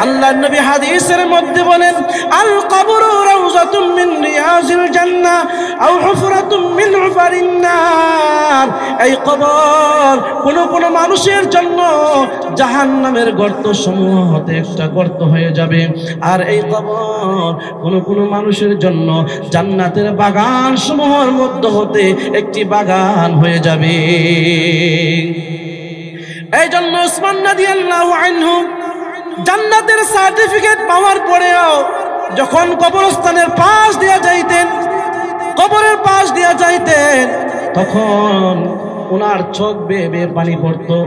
আল্লাহর নবী হাদিসের মধ্যে বলেন, আল কবরু রাউযাতুম মিন রিয়াজিল জান্নাহ আও হুফরাতুম মিন হুফারিন নার। এই কবর কোন মানুষের জন্য জাহান্নামের গর্ত সমূহ হতে একটা গর্ত হয়ে যাবে, আর এই কবর কোন মানুষের জন্য জান্নাতের বাগান সমূহের মধ্য হতে একটি বাগান হয়ে যাবে। এই জন্য উসমান রাদিয়াল্লাহু আনহু জান্নাতের সার্টিফিকেট পাওয়ার পরেও যখন কবরস্থানের পাশ দিয়ে যাইতেন, কবরের পাশ দিয়ে যাইতেন, তখন ওনার চোখ বেয়ে বেয়ে পানি পড়তো।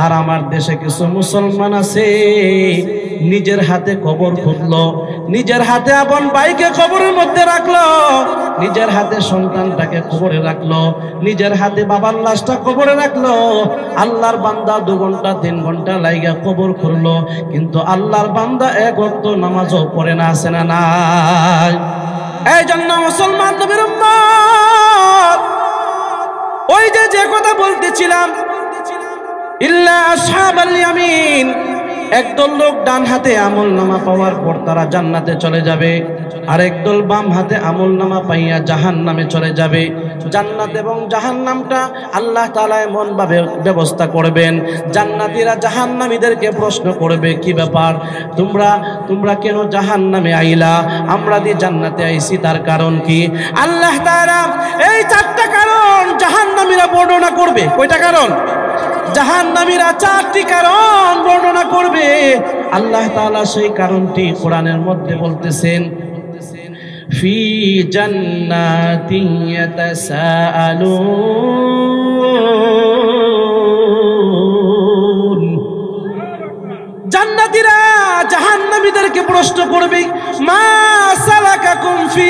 আর আমার দেশে কিছু মুসলমান আছে, নিজের হাতে কবর খুঁড়লো, নিজের হাতে আপন ভাইকে কবরের মধ্যে রাখলো, নিজের হাতে সন্তানটাকে কবরে রাখলো, নিজের হাতে বাবার লাশটা কবরে রাখলো। আল্লাহর বান্দা 2 ঘন্টা 3 ঘন্টা লাইগা কবর খুঁড়লো, কিন্তু আল্লাহর বান্দা 1 ওয়াক্ত নামাজও পড়ে না, আছে না নাই? এই জন্য মুসলমান নবীর উম্মত, ওই যে কথা বলতেছিলাম, ইল্লা আসহাবাল ইয়ামিন, একদল লোক ডান হাতে আমলনামা পাওয়ার পর তারা জান্নাতে চলে যাবে, আর একদল বাম হাতে আমলনামা পাইয়া জাহান্নামে চলে যাবে। জান্নাত এবং জাহান্নামটা আল্লাহ তাআলা এমন ভাবে ব্যবস্থা করবেন, জান্নাতীরা জাহান্নামীদেরকে প্রশ্ন করবে, কি ব্যাপার, তোমরা কেন জাহান্নামে আইলা? আমরা যে জান্নাতে আইছি তার কারণ কি? আল্লাহ তাআলা এই 4টা কারণ জাহান্নামীরা বর্ণনা করবে। কয়টা কারণ? জাহান্নামীরা 4টি কারণ বর্ণনা করবে। আল্লাহ তাআলা সেই কারণটি কোরআনের মধ্যে বলতেছেন, ফি জান্নাতিন ইয়াতাসাআলুন। জান্নাতীরা জাহান্নামীদেরকে প্রশ্ন করবে, মা সালাকাকুম ফি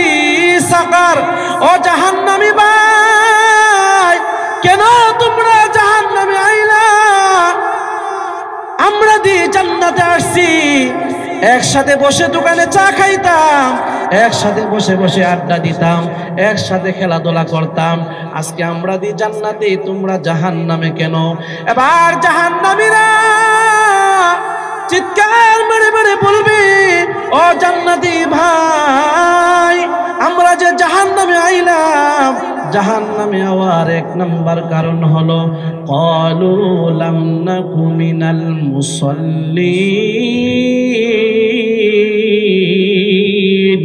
সাকার। ও জাহান্নামী ভাই, কেন তোমরা জাহান্নামে আইলা? আমরা দি জান্নাতে আসছি, একসাথে বসে দোকানে চা খাইতাম, একসাথে বসে বসে আড্ডা দিতাম, একসাথে খেলাধুলা করতাম। আজকে আমরা দি জান্নাতে, তোমরা জাহান্নামে কেন? এবার জাহান্নামীরা চিৎকার মেরে মেরে বলবে, ও জান্নাতি ভাই, আমরা যে জাহান্নামে আইলাম, জাহান্নামে আওয়ার 1 নাম্বার কারণ হলো ক্বালু লাম নাকু মিনাল মুসাল্লিন।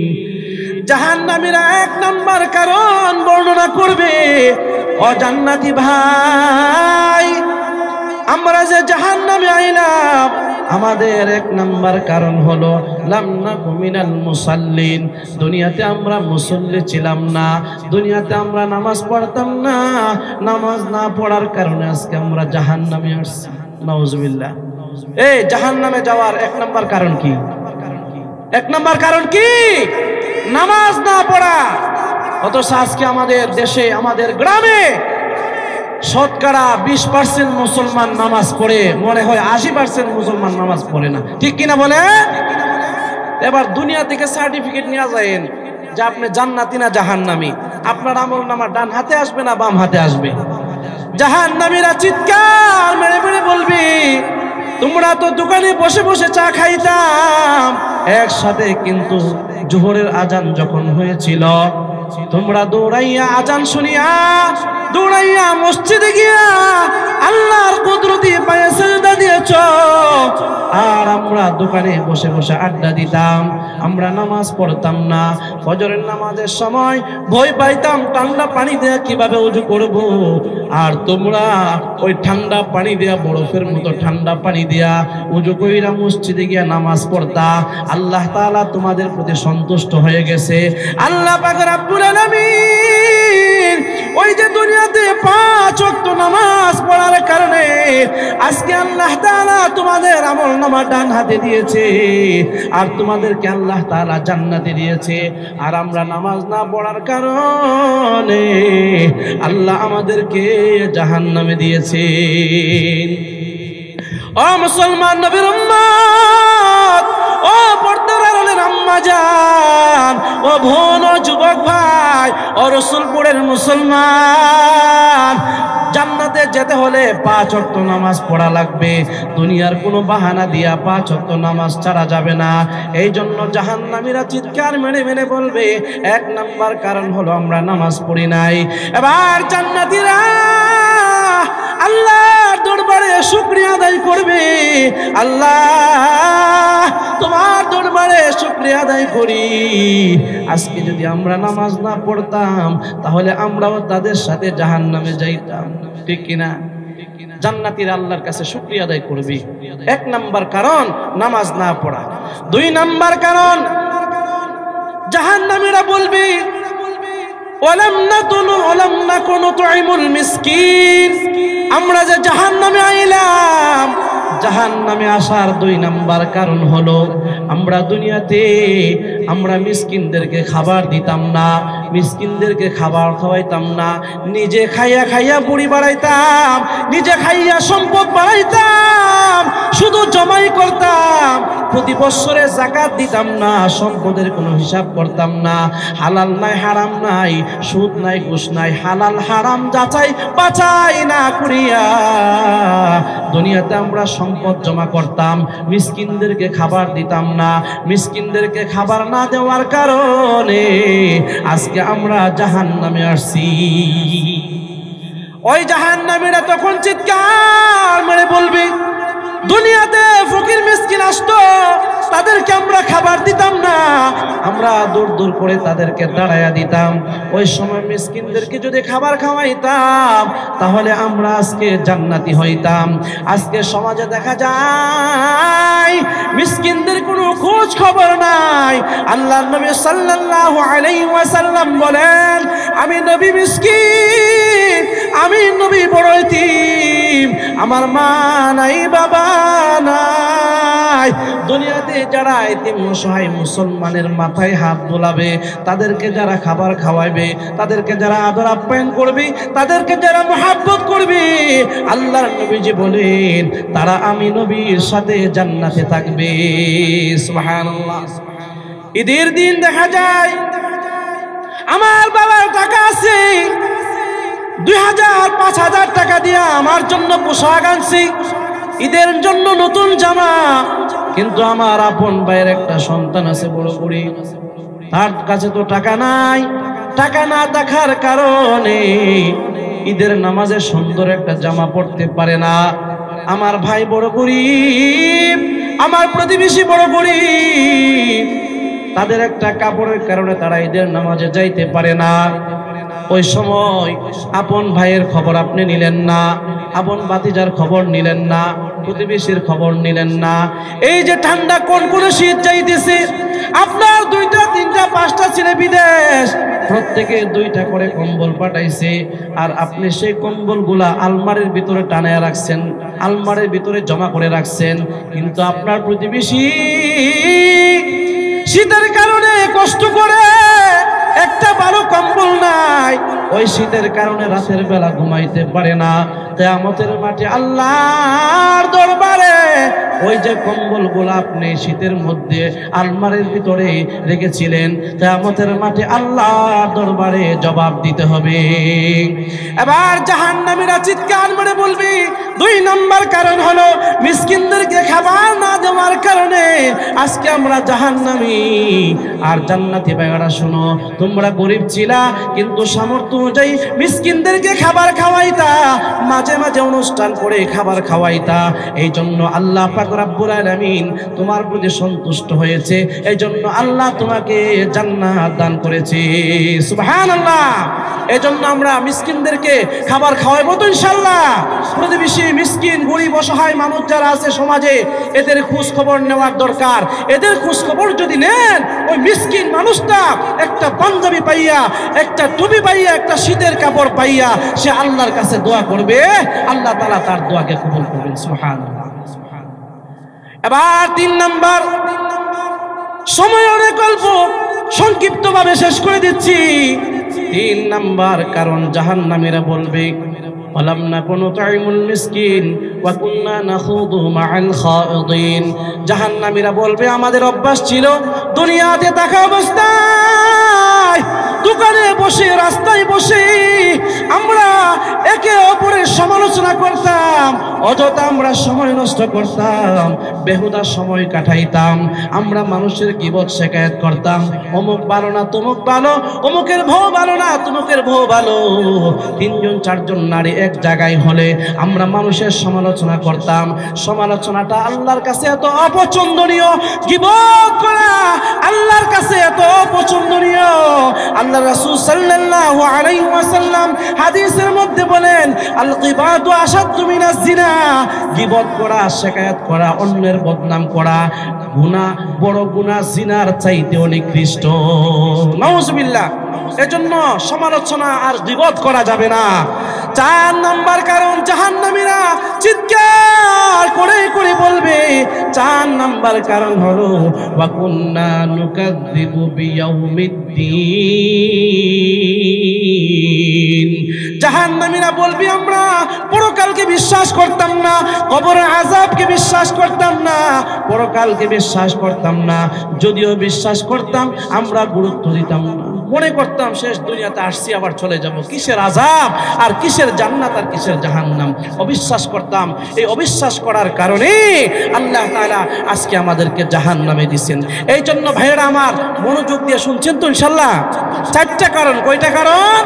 জাহান্নামীরা 1 নাম্বার কারণ বর্ণনা করবে, ও জান্নাতি ভাই, আমরা যে জাহান্নামে আইলাম, আমাদের 1 নাম্বার কারণ হলো লাম নাকু মিনাল মুসাল্লিন। দুনিয়াতে আমরা মুসল্লি ছিলাম না, দুনিয়াতে আমরা নামাজ পড়তাম না, নামাজ না পড়ার কারণে আজকে আমরা জাহান্নামে আসছি। নাউজুবিল্লাহ। এই জাহান্নামে যাওয়ার 1 নাম্বার কারণ কি? 1 নাম্বার কারণ কি? নামাজ না পড়া। অথচ আজকে আমাদের দেশে, আমাদের গ্রামে শতকরা 20% মুসলমান নামাজ পড়ে, মনে হয় 80% মুসলমান নামাজ পড়ে না। ঠিক কিনা বলে? এবার দুনিয়া থেকে সার্টিফিকেট নিয়ে যায়েন যে আপনি জান্নাতি না জাহান্নামী। আপনার আমলনামা ডান হাতে আসবে না বাম হাতে আসবে? জাহান্নামীরা চিৎকার মেরে মেরে বলবে, তোমরা তো দোকানে বসে বসে চা খাইতাম একসাথে, কিন্তু জোহরের আজান যখন হয়েছিল, তোমরা দৌড়াইয়া আজান শুনিয়া দৌড়াইয়া মসজিদে গিয়া আল্লাহর কুদরতি পায়ে সিজদা দিয়েছ, আর আমরা দোকানে বসে বসে আড্ডা দিতাম, আমরা নামাজ পড়তাম না। ফজরের নামাজের সময় ভয় পাইতাম ঠান্ডা পানি দিয়ে কিভাবে ওযু করব, আর তোমরা ওই ঠান্ডা পানি দিয়া, বরফের মতো ঠান্ডা পানি দিয়া ওযু কইরা মসজিদে গিয়া নামাজ পড়তা। আল্লাহ তাআলা তোমাদের প্রতি সন্তুষ্ট হয়ে গেছে। আল্লাহ পাক রব্বুল আলামিন ওই যে দুনিয়াতে 5 ওয়াক্ত নামাজ পড়ার কারণে আজকে আল্লাহ তাআলা তোমাদের আমলনামা ডান হাতে দিয়েছে, আর তোমাদেরকে আল্লাহ তাআলা জান্নাতে দিয়েছে। আর আমরা নামাজ না পড়ার কারণে আল্লাহ আমাদেরকে জাহান্নামে দিয়েছে। ও মুসলমান নবীর উম্মত, ও পর্দার আড়ালের আম্মা জান, ও বোন, ও যুবক ভাই, ও রসুলপুরের মুসলমান, জান্নাতে যেতে হলে 5 ওয়াক্ত নামাজ পড়া লাগবে। দুনিয়ার কোনো বাহানা দিয়া 5 ওয়াক্ত নামাজ ছাড়া যাবে না। এই জন্য জাহান্নামীরা চিৎকার মেরে মেরে বলবে, 1 নাম্বার কারণ হলো আমরা নামাজ পড়ি নাই। এবার জান্নাতীরা আল্লাহর দরবারে শুকরিয়া আদায় করবে, আল্লাহ তোমার দরবারে শুকরিয়া আদায় করি, আজকে যদি আমরা নামাজ না পড়তাম তাহলে আমরাও তাদের সাথে জাহান্নামে যাইতাম। ঠিক কিনা? জান্নাতীরা আল্লাহর কাছে শুকরিয়া আদায় করবে। 1 নাম্বার কারণ নামাজ না পড়া। 2 নাম্বার কারণ জাহান্নামীরা বলবে, ওয়ালাম নাকুনু তুইমুল মিসকিন। আমরা যে জাহান্নামে আইলাম, জাহান্নামে আসার 2 নাম্বার কারণ হলো আমরা দুনিয়াতে আমরা মিসকিনদেরকে খাবার দিতাম না, মিসকিনদেরকে খাবার খাওয়াইতাম না, নিজে খাইয়া খাইয়া বুড়ি বাড়াইতাম, নিজে খাইয়া সম্পদ বাড়াইতাম, শুধু জমাই করতাম, প্রতি বছরে যাকাত দিতাম না, সম্পদের কোনো হিসাব করতাম না, হালাল নাই হারাম নাই, সুদ নাই ঘুষ নাই, হালাল হারাম যাচাই বাছাই না করিয়া দুনিয়াতে আমরা সম্পদ জমা করতাম, মিসকিনদেরকে খাবার দিতাম না। মিসকিনদেরকে খাবার না দেওয়ার কারণে আজকে আমরা জাহান্নামে আসছি। ওই জাহান্নামীরা তখন চিৎকার মেরে বলবে, দুনিয়াতে ফকির মিসকিন আসতো, তাদেরকে আমরা খাবার দিতাম না, আমরা দূর দূর করে তাদেরকে দাঁড়ায়া দিতাম। ওই সময় মিসকিনদেরকে যদি খাবার খাওয়াইতাম তাহলে আমরা আজকে জান্নাতি হইতাম। আজকে সমাজে দেখা যায় মিসকিনদের কোনো খোঁজ খবর নাই। আল্লাহর নবী সাল্লাল্লাহু আলাইহি ওয়াসাল্লাম বলেন, আমি নবী মিসকিন, আমি নবী বড় এতিম, আমার মা নাই, বাবা নাই। দুনিয়াতে যারা এতিম অসহায় মুসলমানের মাথায় হাত বোলাবে, তাদেরকে যারা খাবার খাওয়াইবে, তাদেরকে যারা আদর আপ্যায়ন করবে, তাদেরকে যারা মহব্বত করবে, আল্লাহর নবীজি বলেন তারা আমি নবীর সাথে জান্নাতে থাকবে। সুবহানাল্লাহ। ঈদের দিন দেখা যায় আমার বাবার টাকা আছে, 2000 5000 টাকা দিয়ে আমার জন্য পোশাক আনছি, ঈদের জন্য নতুন জামা। কিন্তু আমার আপন ভাইয়ের একটা সন্তান আছে বড় করে, তার কাছে তো টাকা নাই। টাকা না থাকার কারণে ঈদের নামাজে সুন্দর একটা জামা পরতে পারে না। আমার ভাই বড় গরিব, আমার প্রতিবেশী বড় গরিব, তাদের একটা কাপড়ের কারণে তারা ঈদের নামাজে যাইতে পারে না। ওই সময় আপন ভাইয়ের খবর আপনি নিলেন না, আপন ভাতিজার খবর নিলেন না, প্রতিবেশীর খবর নিলেন না। এই যে ঠান্ডা কোন শীত যাইতেছে, আপনার 2টা 3টা 5টা ছেলে বিদেশ, প্রত্যেকে 2টা করে কম্বল পাঠাইছে, আর আপনি সেই কম্বলগুলা আলমারির ভিতরে টানায় রাখছেন, আলমারির ভিতরে জমা করে রাখছেন। কিন্তু আপনার প্রতিবেশী শীতের কারণে কষ্ট করে, একটা ভালো কম্বল নাই, ওই শীতের কারণে রাতের বেলা ঘুমাইতে পারে না। কিয়ামতের মাঠে আল্লাহর দরবারে ওই যে কম্বলগুলো আপনি শীতের মধ্যে আলমারির ভিতরে রেখেছিলেন, কিয়ামতের মাঠে আল্লাহর দরবারে জবাব দিতে হবে। এবার জাহান্নামীরা চিৎকার মেরে বলবে, 2 নম্বর কারণ হলো মিসকিনদেরকে খাবার না দেওয়ার কারণে আজকে আমরা জাহান্নামী। আর জান্নাতি ভাইরা শোনো, তোমরা গরিব ছিলা কিন্তু সামর্থ্য অনুযায়ী মিসকিনদেরকে খাবার খাওয়াইতা, মাঝে মাঝে অনুষ্ঠান করে খাবার খাওয়াইতা। এই জন্য আল্লাহ পাক রব্বুল আলামিন তোমার প্রতি সন্তুষ্ট হয়েছে, এই জন্য আল্লাহ তোমাকে জান্নাত দান করেছে। সুবহানাল্লাহ। এই জন্য আমরা মিসকিনদেরকে খাবার খাওয়াবো তো ইনশাআল্লাহ। প্রতিবেশী মিসকিন গরিব অসহায় মানুষ যারা আছে সমাজে, এদের খোঁজ খবর নেওয়ার দরকার। এদের খোঁজ খবর যদি নেন, ওই মিসকিন মানুষটা একটা পাঞ্জাবি পাইয়া, একটা টুপি পাইয়া, একটা শীতের কাপড় পাইয়া সে আল্লাহর কাছে দোয়া করবে, আল্লাহ তাআলা তার দোয়াকে কবুল করবেন। সুবহানাল্লাহ। এবার 3 নাম্বার, সময় অনেক অল্প, সংক্ষিপ্ত ভাবে শেষ করে দিচ্ছি। 3 নাম্বার কারণ জাহান্নামীরা বলবে, ওয়ালাম নাকুনু তু'ইমুল মিসকিন ওয়া কুননা নাখুদু মা'আল খাইদিন। জাহান্নামীরা বলবে আমাদের অভ্যাস ছিল দুনিয়াতে থাকা অবস্থায়, দোকানে বসে, রাস্তায় বসে আমরা একে অপরের সমালোচনা করতাম, অযথা আমরা সময় নষ্ট করতাম, বেহুদা সময় কাটাইতাম। আমরা মানুষের গীবত শিকায়ত করতাম, অমুক ভালো না, তমুক ভালো, অমুকের বউ ভালো না, তমুকের বউ ভালো। 3জন 4জন নারী এক জায়গায় হলে আমরা মানুষের সমালোচনা করতাম। সমালোচনাটা আল্লাহর কাছে এত অপছন্দনীয়, গীবত করা আল্লাহর কাছে এত অপছন্দনীয়। আল্লাহ রাসূল সাল্লাল্লাহু আলাইহি ওয়াসাল্লাম হাদিসের মধ্যে বলেন, আল গীবাতু আশাদ্দু মিনাজ জিনা। গীবত করা, শিকায়াত করা, অন্যের বদনাম করা গুনাহ, বড় গুনাহ জিনার চাইতেও নিকৃষ্ট। নাউজুবিল্লাহ। এজন্য সমালোচনা আর গীবত করা যাবে না। 4 নাম্বার কারণ জাহান্নামীরা চিৎকার করে করে বলবে, 4 নাম্বার কারণ হলো ওয়া কুননা নুকাযযিবু বিয়াউমিদ্দিন। জাহান্নামীরা বলবে আমরা পরকালকে বিশ্বাস করতাম না, কবরের আযাবকে বিশ্বাস করতাম না, পরকালকে বিশ্বাস করতাম না। যদিও বিশ্বাস করতাম আমরা গুরুত্ব দিতাম না, মনে করতাম শেষ দুনিয়াতে আসছি আবার চলে যাব, কিসের আযাব আর কিসের জান্নাত আর কিসের জাহান্নাম, অবিশ্বাস করতাম। এই অবিশ্বাস করার কারণে আল্লাহ তাআলা আজকে আমাদেরকে জাহান্নামে দিয়েছেন। এই জন্য ভাইয়েরা আমার মনোযোগ দিয়ে শুনছেন তো ইনশাআল্লাহ? 4টা কারণ। কয়টা কারণ?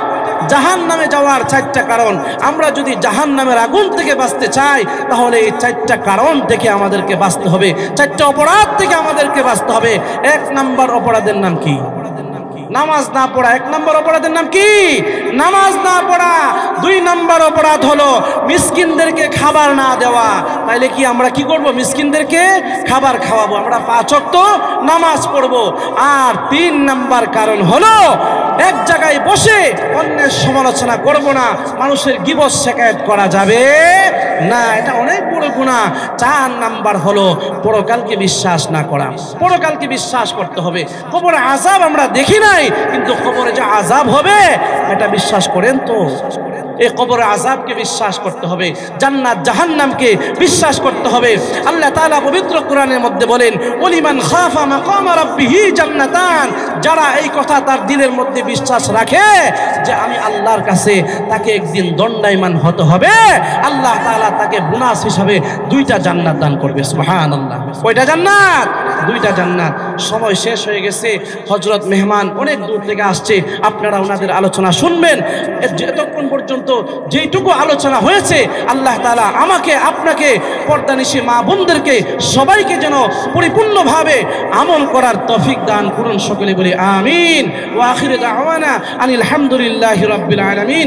জাহান্নামে যাওয়ার 4টা কারণ। আমরা যদি জাহান্নামের আগুন থেকে বাঁচতে চাই তাহলে এই 4টা কারণ থেকে আমাদেরকে বাঁচতে হবে, 4টা অপরাধ থেকে আমাদেরকে বাঁচতে হবে। 1 নাম্বার অপরাধের নাম কি? নামাজ না পড়া। 1 নম্বর অপরাধের নাম কি? নামাজ না পড়া। 2 নম্বর অপরাধ হলো মিসকিনদেরকে খাবার না দেওয়া। তাইলে কি আমরা কি করব? মিসকিনদেরকে খাবার খাওয়াবো, আমরা 5 ওয়াক্ত নামাজ পড়বো। আর 3 নম্বর কারণ হলো এক জায়গায় বসে অন্যের সমালোচনা করব না, মানুষের গীবত শিকায়ত করা যাবে না, এটা অনেক বড় গুনাহ। 4 নাম্বার হলো পরকালকে বিশ্বাস না করা। পরকালকে বিশ্বাস করতে হবে। কবরে আযাব আমরা দেখি নাই, কিন্তু কবরে যে আযাব হবে এটা বিশ্বাস করেন তো? এই কবরে আযাবকে বিশ্বাস করতে হবে, জান্নাত জাহান্নামকে বিশ্বাস করতে হবে। আল্লাহ তাআলা পবিত্র কোরআনের মধ্যে বলেন, ওলিমান খাফা মাকামা রাব্বিহি জান্নাতান, যারা এই কথা তার দিলের মধ্যে বিশ্বাস রাখে যে আমি আল্লাহর কাছে তাকে একদিন দণ্ডায়মান হতে হবে, আল্লাহ তাআলা তাকে বোনাস হিসাবে 2টা জান্নাত দান করবে। সুবহানাল্লাহ। কয়টা জান্নাত? 2টা জান্নাত। সময় শেষ হয়ে গেছে, হযরত মেহমান অনেক দূর থেকে আসছে, আপনারা ওনাদের আলোচনা শুনবেন। এতক্ষণ পর্যন্ত যেটুকু আলোচনা হয়েছে আল্লাহ তাআলা আমাকে আপনাকে পর্দানিশী মা বোনদেরকে সবাইকে যেন পরিপূর্ণভাবে আমল করার তৌফিক দান করুন। সকলে বলি আমিন। ওয়া আখিরু দাওয়ানা আনিল হামদুলিল্লাহি রাব্বিল আলামিন।